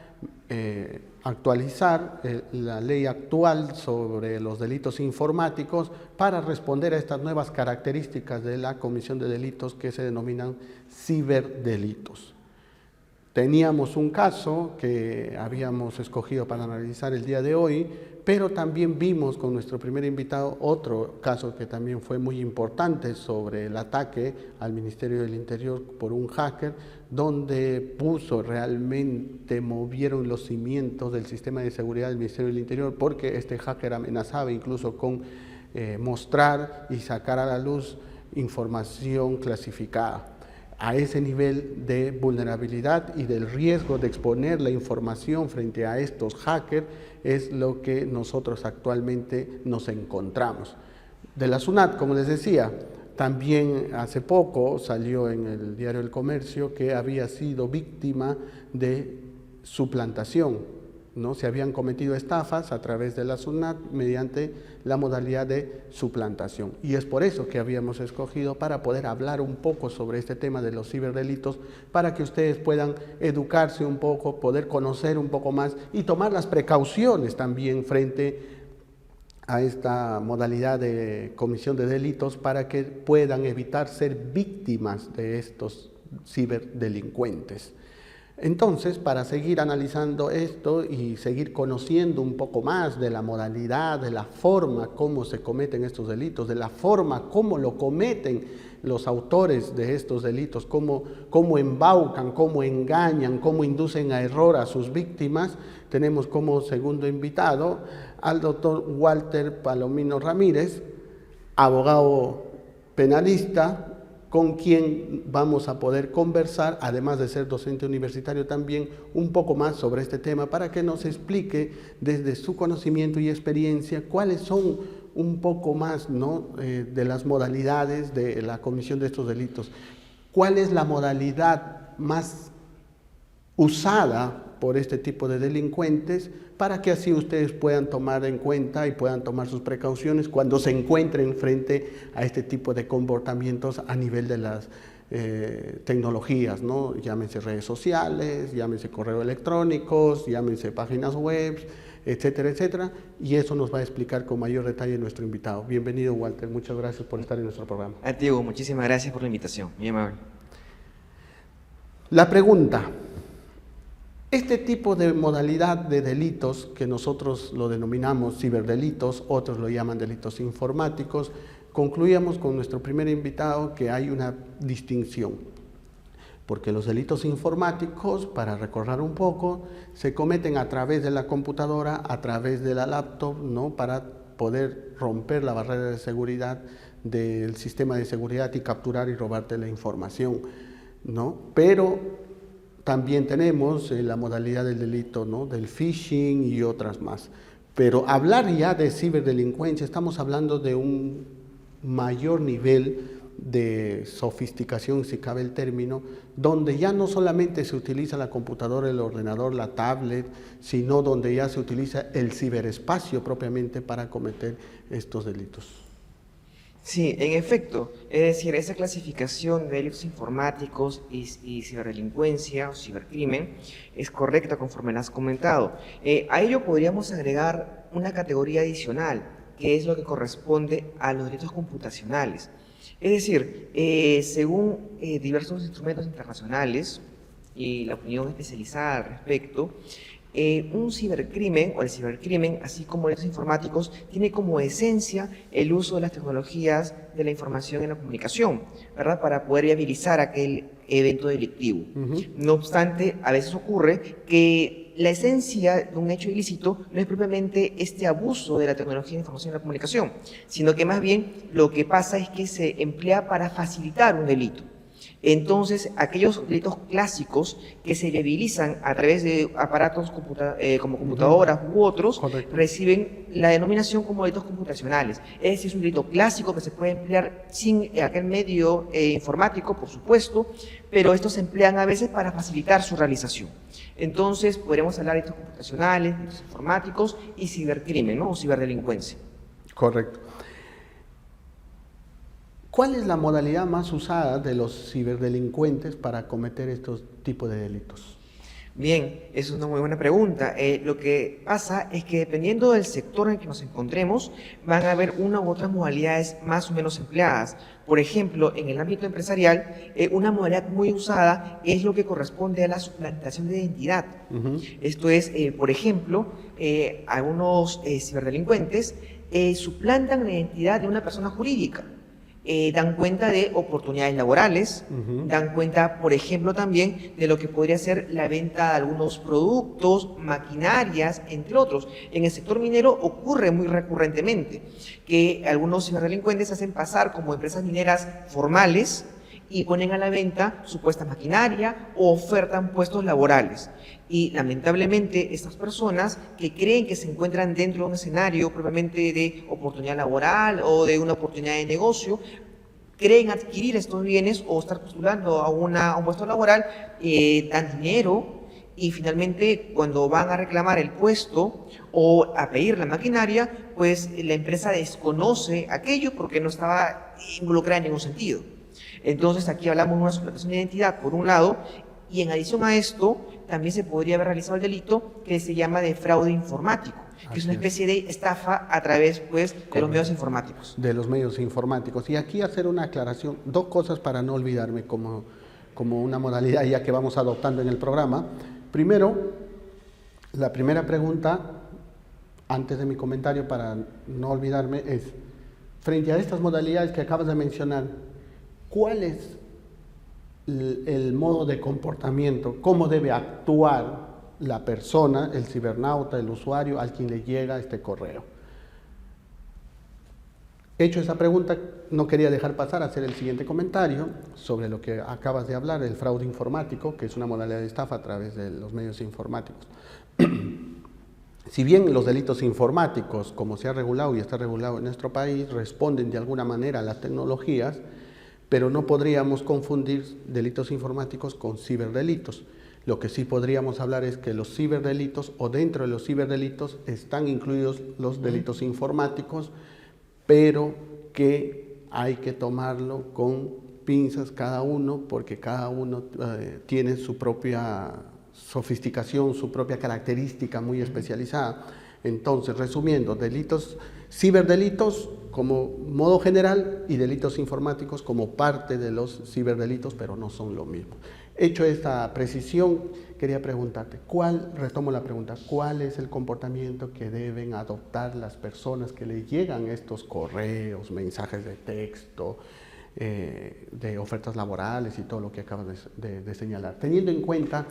actualizar la ley actual sobre los delitos informáticos para responder a estas nuevas características de la comisión de delitos que se denominan ciberdelitos. Teníamos un caso que habíamos escogido para analizar el día de hoy, pero también vimos con nuestro primer invitado otro caso que también fue muy importante sobre el ataque al Ministerio del Interior por un hacker, donde realmente movieron los cimientos del sistema de seguridad del Ministerio del Interior, porque este hacker amenazaba incluso con mostrar y sacar a la luz información clasificada. A ese nivel de vulnerabilidad y del riesgo de exponer la información frente a estos hackers es lo que nosotros actualmente nos encontramos. De la SUNAT, como les decía, también hace poco salió en el diario El Comercio que había sido víctima de suplantación, ¿no? Se habían cometido estafas a través de la SUNAT mediante la modalidad de suplantación. Y es por eso que habíamos escogido para poder hablar un poco sobre este tema de los ciberdelitos, para que ustedes puedan educarse un poco, poder conocer un poco más y tomar las precauciones también frente a esta modalidad de comisión de delitos para que puedan evitar ser víctimas de estos ciberdelincuentes. Entonces, para seguir analizando esto y seguir conociendo un poco más de la modalidad, de la forma como se cometen estos delitos, de la forma como lo cometen los autores de estos delitos, cómo embaucan, cómo engañan, cómo inducen a error a sus víctimas, tenemos como segundo invitado al doctor Walter Palomino Ramírez, abogado penalista, con quien vamos a poder conversar, además de ser docente universitario también, un poco más sobre este tema, para que nos explique desde su conocimiento y experiencia cuáles son un poco más, ¿no?, de las modalidades de la comisión de estos delitos. ¿Cuál es la modalidad más usada por este tipo de delincuentes, para que así ustedes puedan tomar en cuenta y puedan tomar sus precauciones cuando se encuentren frente a este tipo de comportamientos a nivel de las tecnologías, ¿no? Llámense redes sociales, llámense correos electrónicos, llámense páginas web, etcétera, etcétera, y eso nos va a explicar con mayor detalle nuestro invitado. Bienvenido, Walter, muchas gracias por estar en nuestro programa. Antiguo, muchísimas gracias por la invitación, muy amable. La pregunta: este tipo de modalidad de delitos, que nosotros lo denominamos ciberdelitos, otros lo llaman delitos informáticos, concluíamos con nuestro primer invitado que hay una distinción, porque los delitos informáticos, para recordar un poco, se cometen a través de la computadora, a través de la laptop, ¿no?, para poder romper la barrera de seguridad del sistema de seguridad y capturar y robarte la información, ¿no? Pero también tenemos la modalidad del delito, ¿no?, del phishing y otras más. Pero hablar ya de ciberdelincuencia, estamos hablando de un mayor nivel de sofisticación, si cabe el término, donde ya no solamente se utiliza la computadora, el ordenador, la tablet, sino donde ya se utiliza el ciberespacio propiamente para cometer estos delitos. Sí, en efecto, es decir, esa clasificación de delitos informáticos y ciberdelincuencia o cibercrimen es correcta conforme la has comentado. A ello podríamos agregar una categoría adicional, que es lo que corresponde a los delitos computacionales. Es decir, según diversos instrumentos internacionales y la opinión especializada al respecto, un cibercrimen o el cibercrimen, así como delitos informáticos, tiene como esencia el uso de las tecnologías de la información y la comunicación, ¿verdad?, para poder viabilizar aquel evento delictivo. No obstante, a veces ocurre que la esencia de un hecho ilícito no es propiamente este abuso de la tecnología de la información y la comunicación, sino que más bien lo que pasa es que se emplea para facilitar un delito. Entonces, aquellos delitos clásicos que se viabilizan a través de aparatos como computadoras u otros, correcto, reciben la denominación como delitos computacionales. Es decir, es un delito clásico que se puede emplear sin aquel medio informático, por supuesto, pero estos se emplean a veces para facilitar su realización. Entonces, podríamos hablar de delitos computacionales, delitos informáticos y cibercrimen, ¿no?, o ciberdelincuencia. Correcto. ¿Cuál es la modalidad más usada de los ciberdelincuentes para cometer estos tipos de delitos? Bien, eso es una muy buena pregunta. Lo que pasa es que dependiendo del sector en el que nos encontremos, van a haber una u otras modalidades más o menos empleadas. Por ejemplo, en el ámbito empresarial, una modalidad muy usada es lo que corresponde a la suplantación de identidad. Esto es, por ejemplo, algunos ciberdelincuentes suplantan la identidad de una persona jurídica. Dan cuenta de oportunidades laborales, dan cuenta, por ejemplo, también de lo que podría ser la venta de algunos productos, maquinarias, entre otros. En el sector minero ocurre muy recurrentemente que algunos ciberdelincuentes hacen pasar como empresas mineras formales y ponen a la venta supuesta maquinaria o ofertan puestos laborales. Y lamentablemente estas personas que creen que se encuentran dentro de un escenario propiamente de oportunidad laboral o de una oportunidad de negocio, creen adquirir estos bienes o estar postulando a un puesto laboral, dan dinero y finalmente cuando van a reclamar el puesto o a pedir la maquinaria, pues la empresa desconoce aquello porque no estaba involucrada en ningún sentido. Entonces aquí hablamos de una suplantación de identidad por un lado, y en adición a esto también se podría haber realizado el delito que se llama de fraude informático, que es una especie de estafa a través, pues, de los medios informáticos. De los medios informáticos. Y aquí hacer una aclaración, dos cosas para no olvidarme como como una modalidad ya que vamos adoptando en el programa. Primero, la primera pregunta, antes de mi comentario para no olvidarme, es, frente a estas modalidades que acabas de mencionar, ¿cuál es el modo de comportamiento, cómo debe actuar la persona, el cibernauta, el usuario, al quien le llega este correo? Hecho esa pregunta, no quería dejar pasar a hacer el siguiente comentario sobre lo que acabas de hablar, el fraude informático, que es una modalidad de estafa a través de los medios informáticos. Si bien los delitos informáticos, como se ha regulado y está regulado en nuestro país, responden de alguna manera a las tecnologías, pero no podríamos confundir delitos informáticos con ciberdelitos. Lo que sí podríamos hablar es que los ciberdelitos, o dentro de los ciberdelitos, están incluidos los delitos informáticos, pero que hay que tomarlo con pinzas cada uno, porque cada uno tiene su propia sofisticación, su propia característica muy especializada. Entonces, resumiendo, ciberdelitos como modo general y delitos informáticos como parte de los ciberdelitos, pero no son lo mismo. Hecho esta precisión, quería preguntarte, retomo la pregunta, ¿cuál es el comportamiento que deben adoptar las personas que le llegan estos correos, mensajes de texto, de ofertas laborales y todo lo que acabas de señalar? Teniendo en cuenta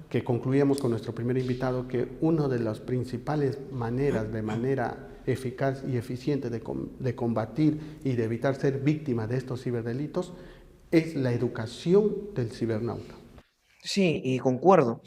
que concluíamos con nuestro primer invitado que una de las principales maneras, de manera eficaz y eficiente de combatir y de evitar ser víctima de estos ciberdelitos, es la educación del cibernauta. Sí, y concuerdo.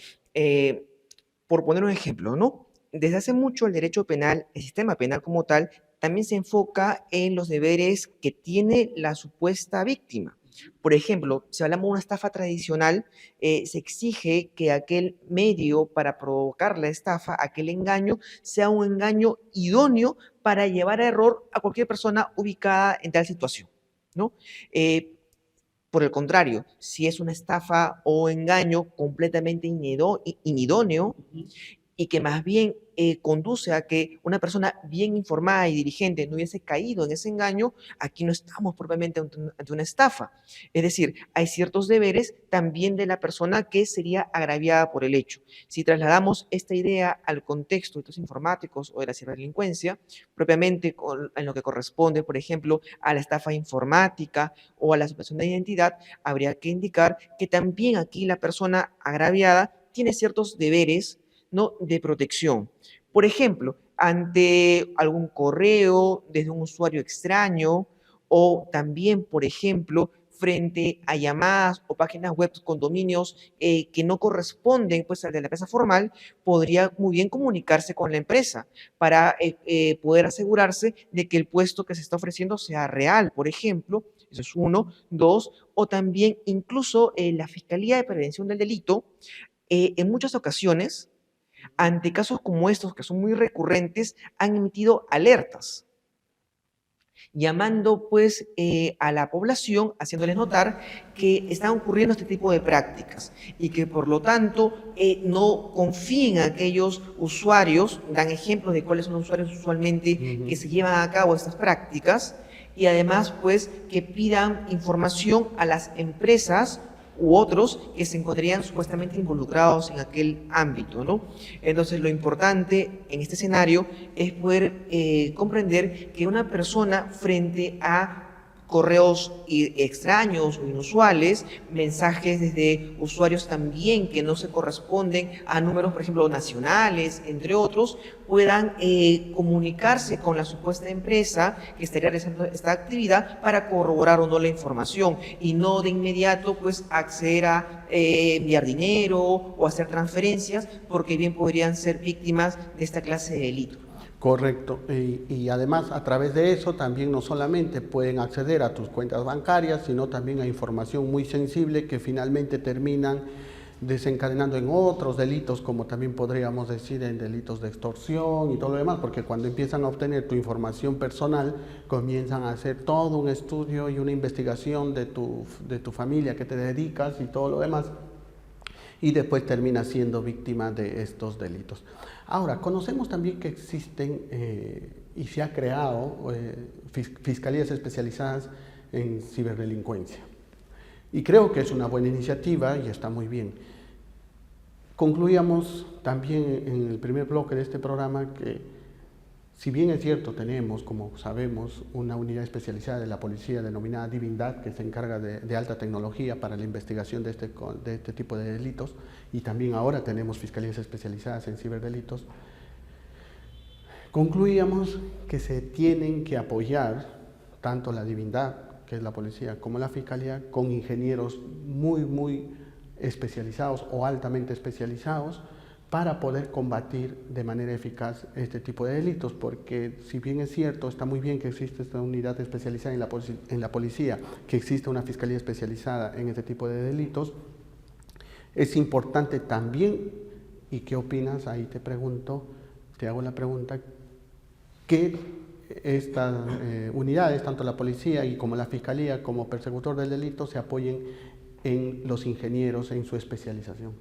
Por poner un ejemplo, ¿no? Desde hace mucho el derecho penal, el sistema penal como tal, también se enfoca en los deberes que tiene la supuesta víctima. Por ejemplo, si hablamos de una estafa tradicional, se exige que aquel medio para provocar la estafa, aquel engaño, sea un engaño idóneo para llevar a error a cualquier persona ubicada en tal situación, ¿no? Por el contrario, si es una estafa o engaño completamente inidóneo y que más bien conduce a que una persona bien informada y dirigente no hubiese caído en ese engaño, aquí no estamos propiamente ante una estafa. Es decir, hay ciertos deberes también de la persona que sería agraviada por el hecho. Si trasladamos esta idea al contexto de estos informáticos o de la ciberdelincuencia, propiamente en lo que corresponde, por ejemplo, a la estafa informática o a la supresión de identidad, habría que indicar que también aquí la persona agraviada tiene ciertos deberes, ¿no?, de protección. Por ejemplo, ante algún correo desde un usuario extraño o también, por ejemplo, frente a llamadas o páginas web con dominios que no corresponden pues, al de la empresa formal, podría muy bien comunicarse con la empresa para poder asegurarse de que el puesto que se está ofreciendo sea real, por ejemplo. Eso es uno. Dos, o también incluso la Fiscalía de Prevención del Delito, en muchas ocasiones, ante casos como estos, que son muy recurrentes, han emitido alertas, llamando pues a la población, haciéndoles notar que están ocurriendo este tipo de prácticas y que por lo tanto no confíen en aquellos usuarios, dan ejemplos de cuáles son los usuarios usualmente que se llevan a cabo estas prácticas, y además pues que pidan información a las empresas u otros que se encontrarían supuestamente involucrados en aquel ámbito, ¿no? Entonces, lo importante en este escenario es poder comprender que una persona frente a correos extraños o inusuales, mensajes desde usuarios también que no se corresponden a números, por ejemplo, nacionales, entre otros, puedan comunicarse con la supuesta empresa que estaría realizando esta actividad para corroborar o no la información y no de inmediato pues acceder a enviar dinero o hacer transferencias, porque bien podrían ser víctimas de esta clase de delito. Correcto, y además a través de eso también no solamente pueden acceder a tus cuentas bancarias, sino también a información muy sensible que finalmente terminan desencadenando en otros delitos, como también podríamos decir en delitos de extorsión y todo lo demás, porque cuando empiezan a obtener tu información personal, comienzan a hacer todo un estudio y una investigación de tu familia, que te dedicas y todo lo demás, y después termina siendo víctima de estos delitos. Ahora, conocemos también que existen y se ha creado fiscalías especializadas en ciberdelincuencia. Y creo que es una buena iniciativa y está muy bien. Concluíamos también en el primer bloque de este programa que, si bien es cierto, tenemos, como sabemos, una unidad especializada de la policía denominada Divindad, que se encarga de alta tecnología para la investigación de este tipo de delitos, y también ahora tenemos fiscalías especializadas en ciberdelitos, concluíamos que se tienen que apoyar tanto la Divindad, que es la policía, como la fiscalía, con ingenieros muy especializados o altamente especializados para poder combatir de manera eficaz este tipo de delitos, porque si bien es cierto, está muy bien que existe esta unidad especializada en la policía, que existe una fiscalía especializada en este tipo de delitos, es importante también, ¿y qué opinas? Ahí te pregunto, te hago la pregunta, que estas unidades, tanto la policía y como la fiscalía, como persecutor del delito, se apoyen en los ingenieros, en su especialización.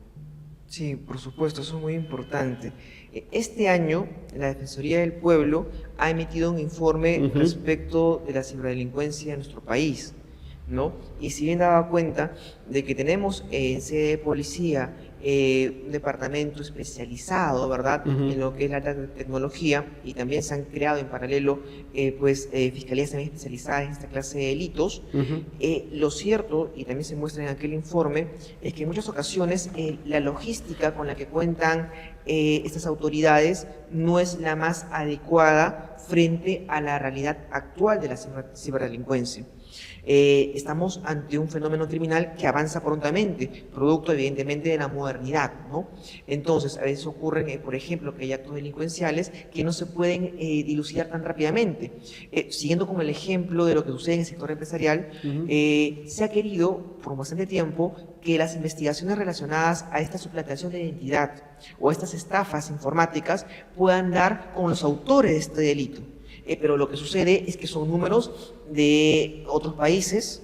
Sí, por supuesto, eso es muy importante. Este año, la Defensoría del Pueblo ha emitido un informe respecto de la ciberdelincuencia en nuestro país, ¿no? Y si bien daba cuenta de que tenemos en sede de policía un departamento especializado, ¿verdad?, en lo que es la alta tecnología, y también se han creado en paralelo fiscalías también especializadas en esta clase de delitos. Lo cierto, y también se muestra en aquel informe, es que en muchas ocasiones la logística con la que cuentan estas autoridades no es la más adecuada frente a la realidad actual de la ciberdelincuencia. Estamos ante un fenómeno criminal que avanza prontamente, producto evidentemente de la modernidad, ¿no? Entonces, a veces ocurren, por ejemplo, que hay actos delincuenciales que no se pueden dilucidar tan rápidamente. Siguiendo con el ejemplo de lo que sucede en el sector empresarial, se ha querido por bastante tiempo que las investigaciones relacionadas a esta suplantación de identidad o estas estafas informáticas puedan dar con los autores de este delito. Pero lo que sucede es que son números de otros países,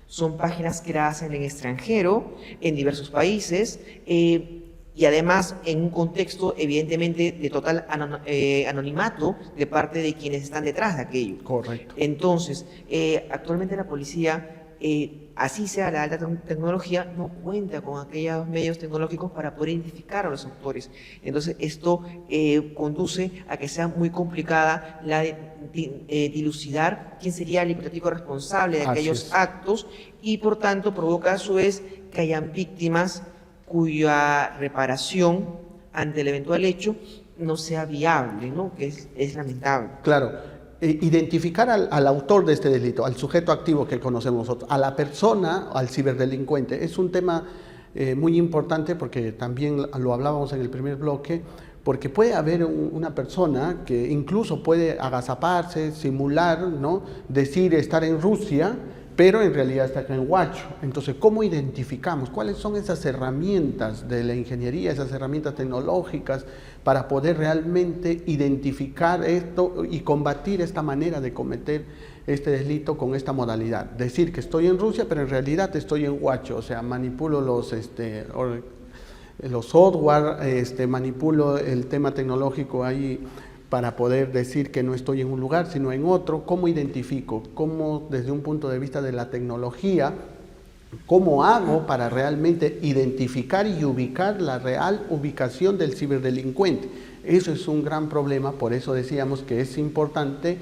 son páginas creadas en el extranjero, en diversos países, y además en un contexto evidentemente de total anonimato de parte de quienes están detrás de aquello. Correcto. Entonces, actualmente la policía, así sea la alta tecnología, no cuenta con aquellos medios tecnológicos para poder identificar a los autores. Entonces, esto conduce a que sea muy complicada la dilucidar quién sería el hipotético responsable de aquellos actos, y por tanto provoca a su vez que hayan víctimas cuya reparación ante el eventual hecho no sea viable, ¿no? Que es lamentable. Claro. Identificar al autor de este delito, al sujeto activo que conocemos nosotros, a la persona, al ciberdelincuente, es un tema muy importante, porque también lo hablábamos en el primer bloque, porque puede haber una persona que incluso puede agazaparse, simular, ¿no?, decir estar en Rusia, pero en realidad está acá en Huacho. Entonces, ¿cómo identificamos? ¿Cuáles son esas herramientas de la ingeniería, esas herramientas tecnológicas para poder realmente identificar esto y combatir esta manera de cometer este delito con esta modalidad? Decir que estoy en Rusia, pero en realidad estoy en Huacho, o sea, manipulo los software, manipulo el tema tecnológico ahí para poder decir que no estoy en un lugar, sino en otro. ¿Cómo identifico? ¿Cómo, desde un punto de vista de la tecnología, cómo hago para realmente identificar y ubicar la real ubicación del ciberdelincuente? Eso es un gran problema, por eso decíamos que es importante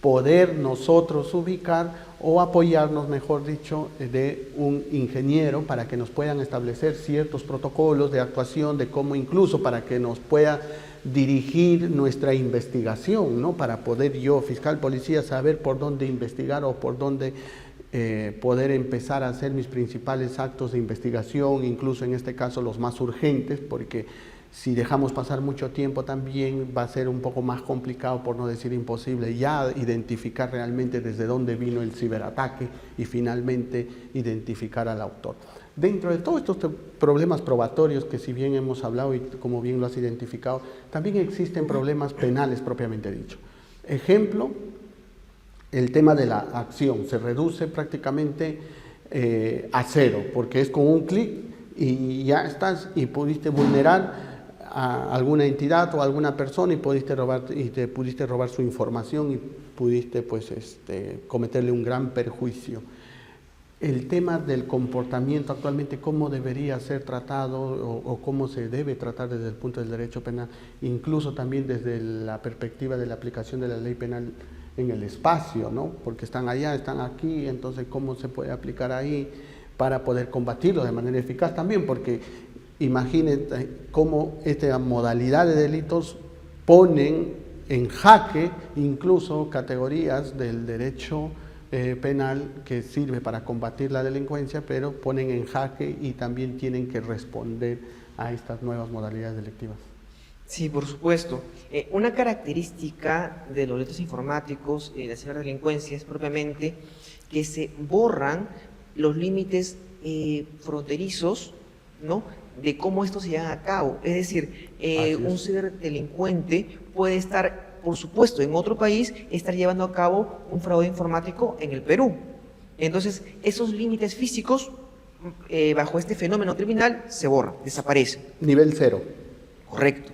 poder nosotros ubicar o apoyarnos, mejor dicho, de un ingeniero para que nos puedan establecer ciertos protocolos de actuación, de cómo, incluso para que nos pueda dirigir nuestra investigación, ¿no? Para poder yo, fiscal, policía, saber por dónde investigar o por dónde poder empezar a hacer mis principales actos de investigación, incluso en este caso los más urgentes, porque si dejamos pasar mucho tiempo también va a ser un poco más complicado, por no decir imposible, ya identificar realmente desde dónde vino el ciberataque y finalmente identificar al autor. Dentro de todos estos problemas probatorios que, si bien hemos hablado y como bien lo has identificado, también existen problemas penales propiamente dicho. Ejemplo, el tema de la acción se reduce prácticamente a cero, porque es con un clic y ya estás, y pudiste vulnerar a alguna entidad o a alguna persona y te pudiste robar su información y pudiste cometerle un gran perjuicio. el tema del comportamiento actualmente, cómo debería ser tratado o cómo se debe tratar desde el punto del derecho penal, incluso también desde la perspectiva de la aplicación de la ley penal en el espacio, ¿no? Porque están allá, están aquí, entonces cómo se puede aplicar ahí para poder combatirlo de manera eficaz también, porque imagínense cómo esta modalidad de delitos ponen en jaque incluso categorías del derecho penal que sirve para combatir la delincuencia, pero ponen en jaque y también tienen que responder a estas nuevas modalidades delictivas. Sí, por supuesto. Una característica de los delitos informáticos y de la ciberdelincuencia es propiamente que se borran los límites fronterizos, ¿no?, de cómo esto se lleva a cabo. Es decir, un ciberdelincuente puede estar, por supuesto, en otro país, estar llevando a cabo un fraude informático en el Perú. Entonces, esos límites físicos, bajo este fenómeno criminal, se borran, desaparecen. Nivel 0. Correcto.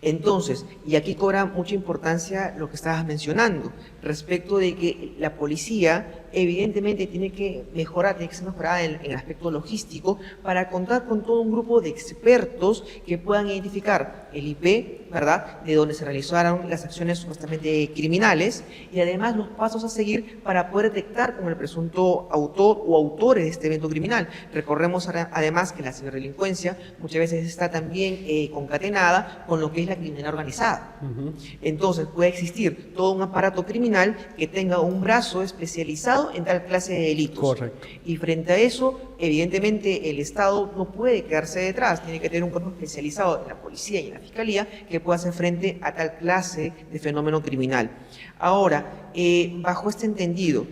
Entonces, y aquí cobra mucha importancia lo que estabas mencionando, respecto de que la policía evidentemente tiene que mejorar, tiene que ser mejorada en el aspecto logístico para contar con todo un grupo de expertos que puedan identificar el IP, ¿verdad?, de donde se realizaron las acciones supuestamente criminales, y además los pasos a seguir para poder detectar con el presunto autor o autores de este evento criminal. Recordemos además que la ciberdelincuencia muchas veces está también concatenada con lo que es la criminalidad organizada. Entonces puede existir todo un aparato criminal que tenga un brazo especializado en tal clase de delitos. Correcto. Y frente a eso, evidentemente el Estado no puede quedarse detrás, tiene que tener un cuerpo especializado en la policía y en la fiscalía que pueda hacer frente a tal clase de fenómeno criminal. Ahora, bajo este entendido,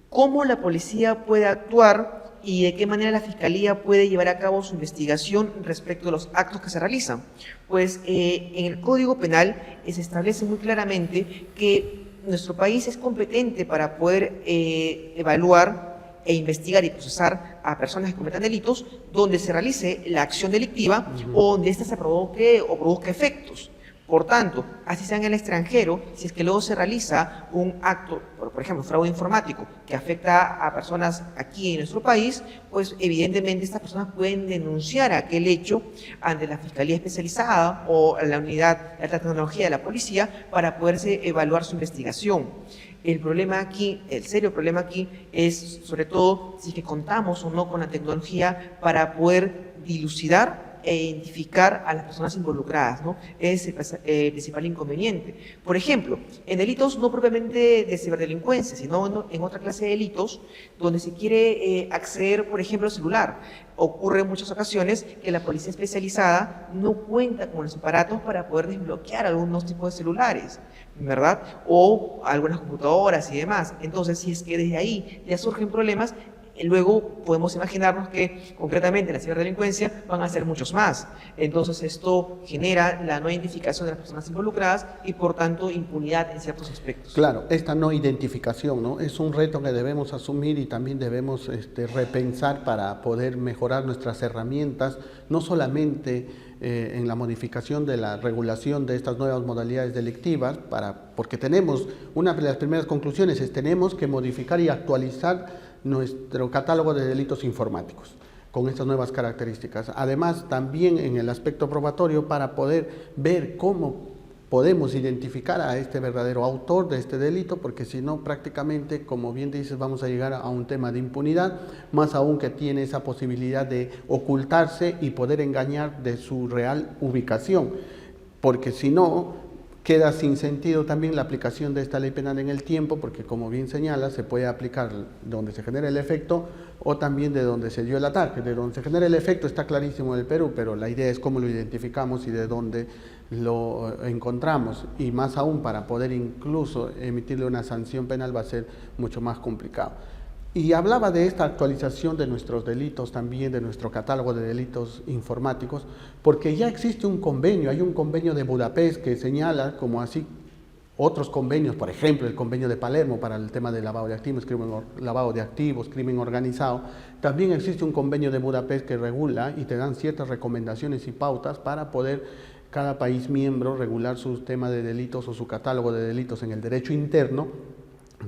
¿cómo la policía puede actuar y de qué manera la Fiscalía puede llevar a cabo su investigación respecto a los actos que se realizan? Pues en el Código Penal se establece muy claramente que nuestro país es competente para poder evaluar e investigar y procesar a personas que cometan delitos donde se realice la acción delictiva o donde ésta se provoque o produzca efectos. Por tanto, así sea en el extranjero, si es que luego se realiza un acto, por ejemplo, fraude informático, que afecta a personas aquí en nuestro país, pues evidentemente estas personas pueden denunciar aquel hecho ante la Fiscalía Especializada o la Unidad de Alta Tecnología de la Policía para poderse evaluar su investigación. El problema aquí, el serio problema aquí, es sobre todo si es que contamos o no con la tecnología para poder dilucidar e identificar a las personas involucradas, ¿no? Es el principal inconveniente. Por ejemplo, en delitos no propiamente de ciberdelincuencia, sino en otra clase de delitos, donde se quiere acceder, por ejemplo, al celular. Ocurre en muchas ocasiones que la policía especializada no cuenta con los aparatos para poder desbloquear algunos tipos de celulares, ¿verdad? O algunas computadoras y demás. Entonces, si es que desde ahí ya surgen problemas, luego podemos imaginarnos que concretamente en la ciberdelincuencia van a ser muchos más. Entonces esto genera la no identificación de las personas involucradas y por tanto impunidad en ciertos aspectos. Claro, esta no identificación, ¿no?, es un reto que debemos asumir y también debemos repensar para poder mejorar nuestras herramientas, no solamente en la modificación de la regulación de estas nuevas modalidades delictivas, porque tenemos, una de las primeras conclusiones es tenemos que modificar y actualizar nuestro catálogo de delitos informáticos con estas nuevas características. Además, también en el aspecto probatorio para poder ver cómo podemos identificar a este verdadero autor de este delito, porque si no, prácticamente, como bien dices, vamos a llegar a un tema de impunidad, más aún que tiene esa posibilidad de ocultarse y poder engañar de su real ubicación, porque si no, queda sin sentido también la aplicación de esta ley penal en el tiempo, porque como bien señala, se puede aplicar donde se genera el efecto o también de donde se dio el ataque. De donde se genera el efecto está clarísimo en el Perú, pero la idea es cómo lo identificamos y de dónde lo encontramos, y más aún para poder incluso emitirle una sanción penal va a ser mucho más complicado. Y hablaba de esta actualización de nuestros delitos también, de nuestro catálogo de delitos informáticos, porque ya existe un convenio, hay un convenio de Budapest que señala, como así otros convenios, por ejemplo el convenio de Palermo para el tema de lavado de activos, crimen organizado, también existe un convenio de Budapest que regula y te dan ciertas recomendaciones y pautas para poder cada país miembro regular su tema de delitos o su catálogo de delitos en el derecho interno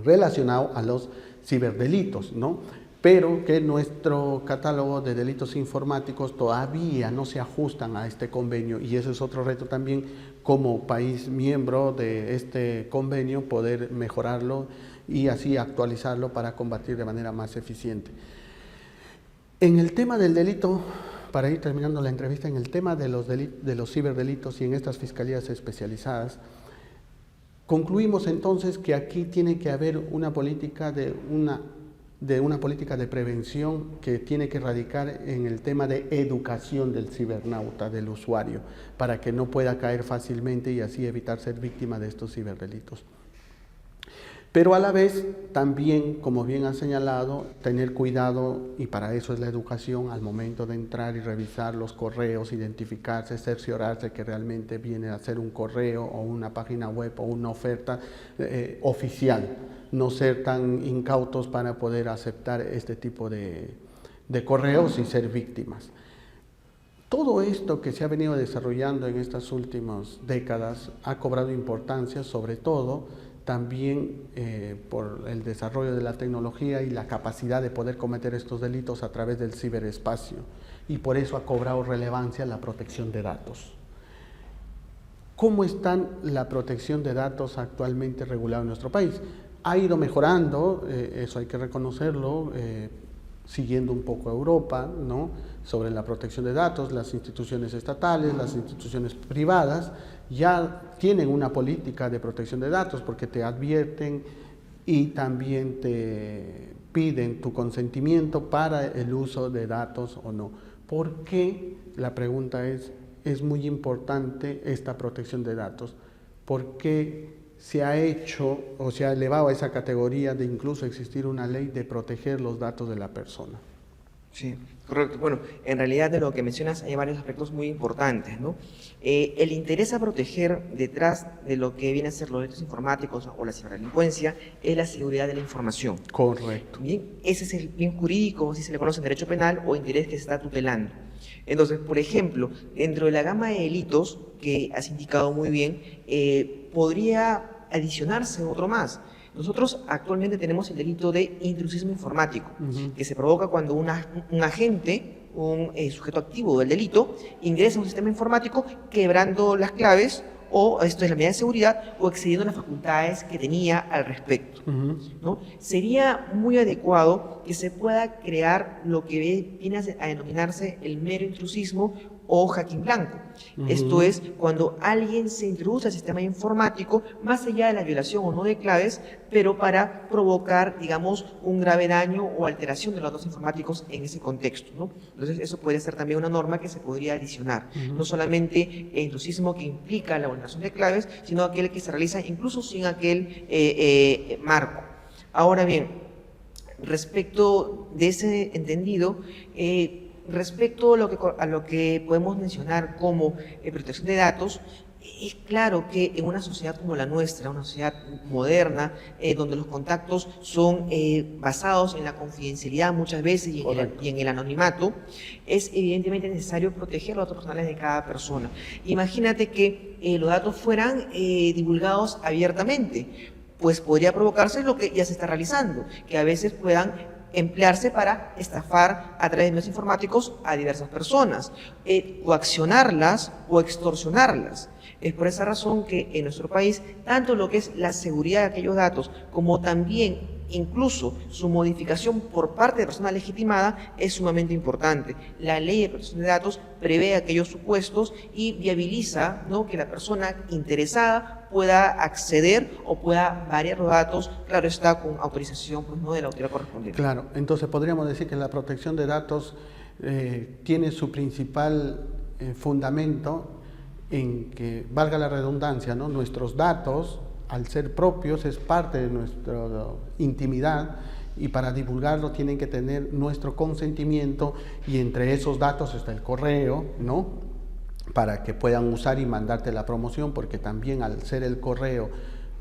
relacionado a los ciberdelitos, ¿no? pero que nuestro catálogo de delitos informáticos todavía no se ajustan a este convenio, y ese es otro reto también como país miembro de este convenio, poder mejorarlo y así actualizarlo para combatir de manera más eficiente. En el tema del delito, para ir terminando la entrevista, en el tema de los ciberdelitos y en estas fiscalías especializadas, concluimos entonces que aquí tiene que haber una política de prevención que tiene que radicar en el tema de educación del cibernauta, del usuario, para que no pueda caer fácilmente y así evitar ser víctima de estos ciberdelitos. Pero a la vez también, como bien ha señalado, tener cuidado, y para eso es la educación, al momento de entrar y revisar los correos, identificarse, cerciorarse que realmente viene a ser un correo o una página web o una oferta oficial, no ser tan incautos para poder aceptar este tipo de correos y ser víctimas. Todo esto que se ha venido desarrollando en estas últimas décadas ha cobrado importancia, sobre todo también por el desarrollo de la tecnología y la capacidad de poder cometer estos delitos a través del ciberespacio, y por eso ha cobrado relevancia la protección de datos. ¿Cómo está la protección de datos actualmente regulada en nuestro país? Ha ido mejorando, eso hay que reconocerlo, siguiendo un poco a Europa, ¿no?, sobre la protección de datos. Las instituciones estatales, las instituciones privadas ya tienen una política de protección de datos, porque te advierten y también te piden tu consentimiento para el uso de datos o no. ¿Por qué? La pregunta es muy importante esta protección de datos. ¿Por qué se ha hecho o se ha elevado a esa categoría de incluso existir una ley de proteger los datos de la persona? Sí, correcto. Bueno, en realidad de lo que mencionas hay varios aspectos muy importantes, ¿no? El interés a proteger detrás de lo que viene a ser los delitos informáticos o la ciberdelincuencia es la seguridad de la información. Correcto. Bien, ese es el bien jurídico, si se le conoce en derecho penal, o interés que se está tutelando. Entonces, por ejemplo, dentro de la gama de delitos que has indicado muy bien, podría adicionarse otro más. Nosotros actualmente tenemos el delito de intrusismo informático, que se provoca cuando un agente, un sujeto activo del delito, ingresa a un sistema informático quebrando las claves, o esto es la medida de seguridad, o excediendo las facultades que tenía al respecto, ¿no? Sería muy adecuado que se pueda crear lo que viene a denominarse el mero intrusismo o hacking blanco. Esto es cuando alguien se introduce al sistema informático más allá de la violación o no de claves, pero para provocar, digamos, un grave daño o alteración de los datos informáticos en ese contexto, ¿no? Entonces eso podría ser también una norma que se podría adicionar. No solamente el intrusismo que implica la vulneración de claves, sino aquel que se realiza incluso sin aquel marco. Ahora bien, respecto de ese entendido, respecto a lo que podemos mencionar como protección de datos, es claro que en una sociedad como la nuestra, una sociedad moderna, donde los contactos son basados en la confidencialidad muchas veces y en el anonimato, es evidentemente necesario proteger los datos personales de cada persona. Imagínate que los datos fueran divulgados abiertamente, pues podría provocarse lo que ya se está realizando, que a veces puedan emplearse para estafar a través de medios informáticos a diversas personas, coaccionarlas o extorsionarlas. Es por esa razón que en nuestro país, tanto lo que es la seguridad de aquellos datos, como también incluso su modificación por parte de persona legitimada es sumamente importante. La ley de protección de datos prevé aquellos supuestos y viabiliza, ¿no?, que la persona interesada pueda acceder o pueda variar los datos, claro está, con autorización, pues, ¿no?, de la autoridad correspondiente. Claro, entonces podríamos decir que la protección de datos tiene su principal fundamento en que, valga la redundancia, ¿no?, nuestros datos, al ser propios, es parte de nuestra intimidad, y para divulgarlo tienen que tener nuestro consentimiento, y entre esos datos está el correo, ¿no?, para que puedan usar y mandarte la promoción, porque también al ser el correo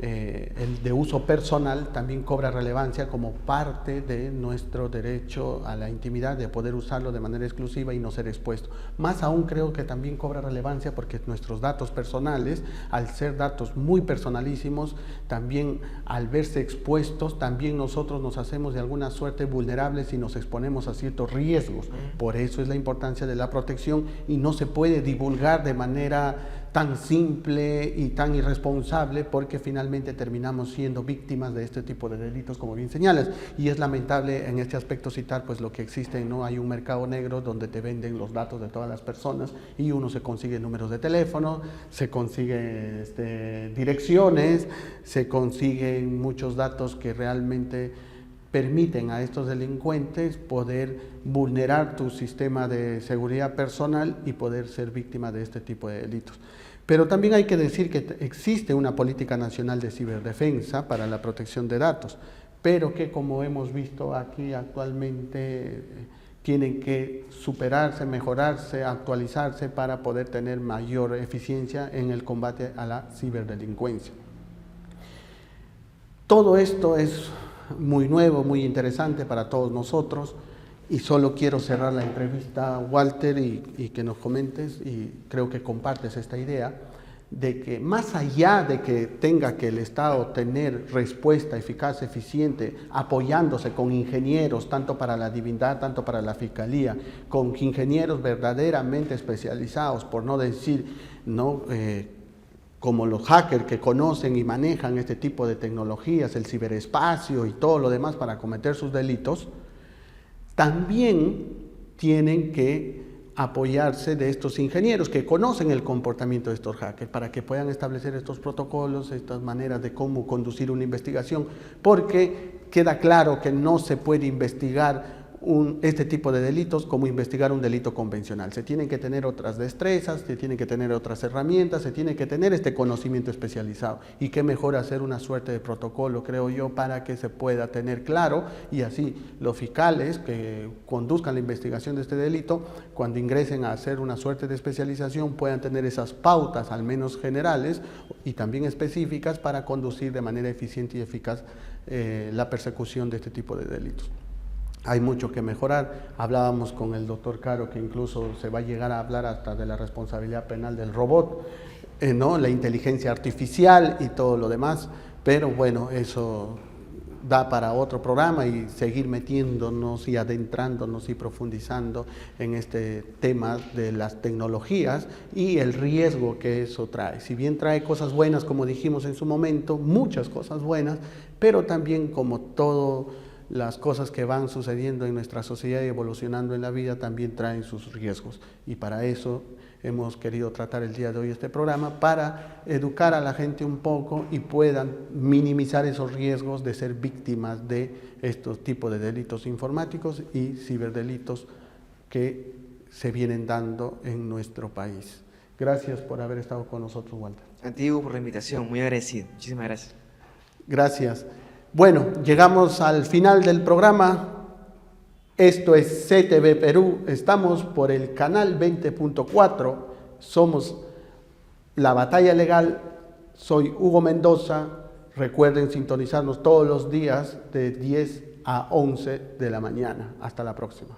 el de uso personal también cobra relevancia como parte de nuestro derecho a la intimidad, de poder usarlo de manera exclusiva y no ser expuesto. Más aún creo que también cobra relevancia porque nuestros datos personales, al ser datos muy personalísimos, también al verse expuestos, también nosotros nos hacemos de alguna suerte vulnerables y nos exponemos a ciertos riesgos. Por eso es la importancia de la protección y no se puede divulgar de manera tan simple y tan irresponsable, porque finalmente terminamos siendo víctimas de este tipo de delitos, como bien señalas. Y es lamentable en este aspecto citar pues lo que existe, ¿no? Hay un mercado negro donde te venden los datos de todas las personas y uno se consigue números de teléfono, se consigue direcciones, se consiguen muchos datos que realmente permiten a estos delincuentes poder vulnerar tu sistema de seguridad personal y poder ser víctima de este tipo de delitos. Pero también hay que decir que existe una política nacional de ciberdefensa para la protección de datos, pero que, como hemos visto aquí actualmente, tienen que superarse, mejorarse, actualizarse para poder tener mayor eficiencia en el combate a la ciberdelincuencia. Todo esto es muy nuevo, muy interesante para todos nosotros, y solo quiero cerrar la entrevista, Walter, y que nos comentes, y creo que compartes esta idea, de que más allá de que tenga que el Estado tener respuesta eficaz, eficiente, apoyándose con ingenieros, tanto para la divindad, tanto para la Fiscalía, con ingenieros verdaderamente especializados, por no decir, ¿no?, como los hackers que conocen y manejan este tipo de tecnologías, el ciberespacio y todo lo demás para cometer sus delitos, también tienen que apoyarse de estos ingenieros que conocen el comportamiento de estos hackers para que puedan establecer estos protocolos, estas maneras de cómo conducir una investigación, porque queda claro que no se puede investigar este tipo de delitos como investigar un delito convencional. Se tienen que tener otras destrezas, se tienen que tener otras herramientas, se tiene que tener este conocimiento especializado. Y qué mejor hacer una suerte de protocolo, creo yo, para que se pueda tener claro, y así los fiscales que conduzcan la investigación de este delito, cuando ingresen a hacer una suerte de especialización, puedan tener esas pautas, al menos generales y también específicas, para conducir de manera eficiente y eficaz la persecución de este tipo de delitos. Hay mucho que mejorar. Hablábamos con el doctor Caro que incluso se va a llegar a hablar hasta de la responsabilidad penal del robot, ¿no?, la inteligencia artificial y todo lo demás, pero bueno, eso da para otro programa y seguir metiéndonos y adentrándonos y profundizando en este tema de las tecnologías y el riesgo que eso trae. Si bien trae cosas buenas, como dijimos en su momento, muchas cosas buenas, pero también, como todo las cosas que van sucediendo en nuestra sociedad y evolucionando en la vida, también traen sus riesgos. Y para eso hemos querido tratar el día de hoy este programa, para educar a la gente un poco y puedan minimizar esos riesgos de ser víctimas de estos tipos de delitos informáticos y ciberdelitos que se vienen dando en nuestro país. Gracias por haber estado con nosotros, Walter. A ti, Hugo, por la invitación, muy agradecido. Muchísimas gracias. Gracias. Bueno, llegamos al final del programa. Esto es CTV Perú. Estamos por el canal 20.4. Somos La Batalla Legal. Soy Hugo Mendoza. Recuerden sintonizarnos todos los días de 10 a 11 de la mañana. Hasta la próxima.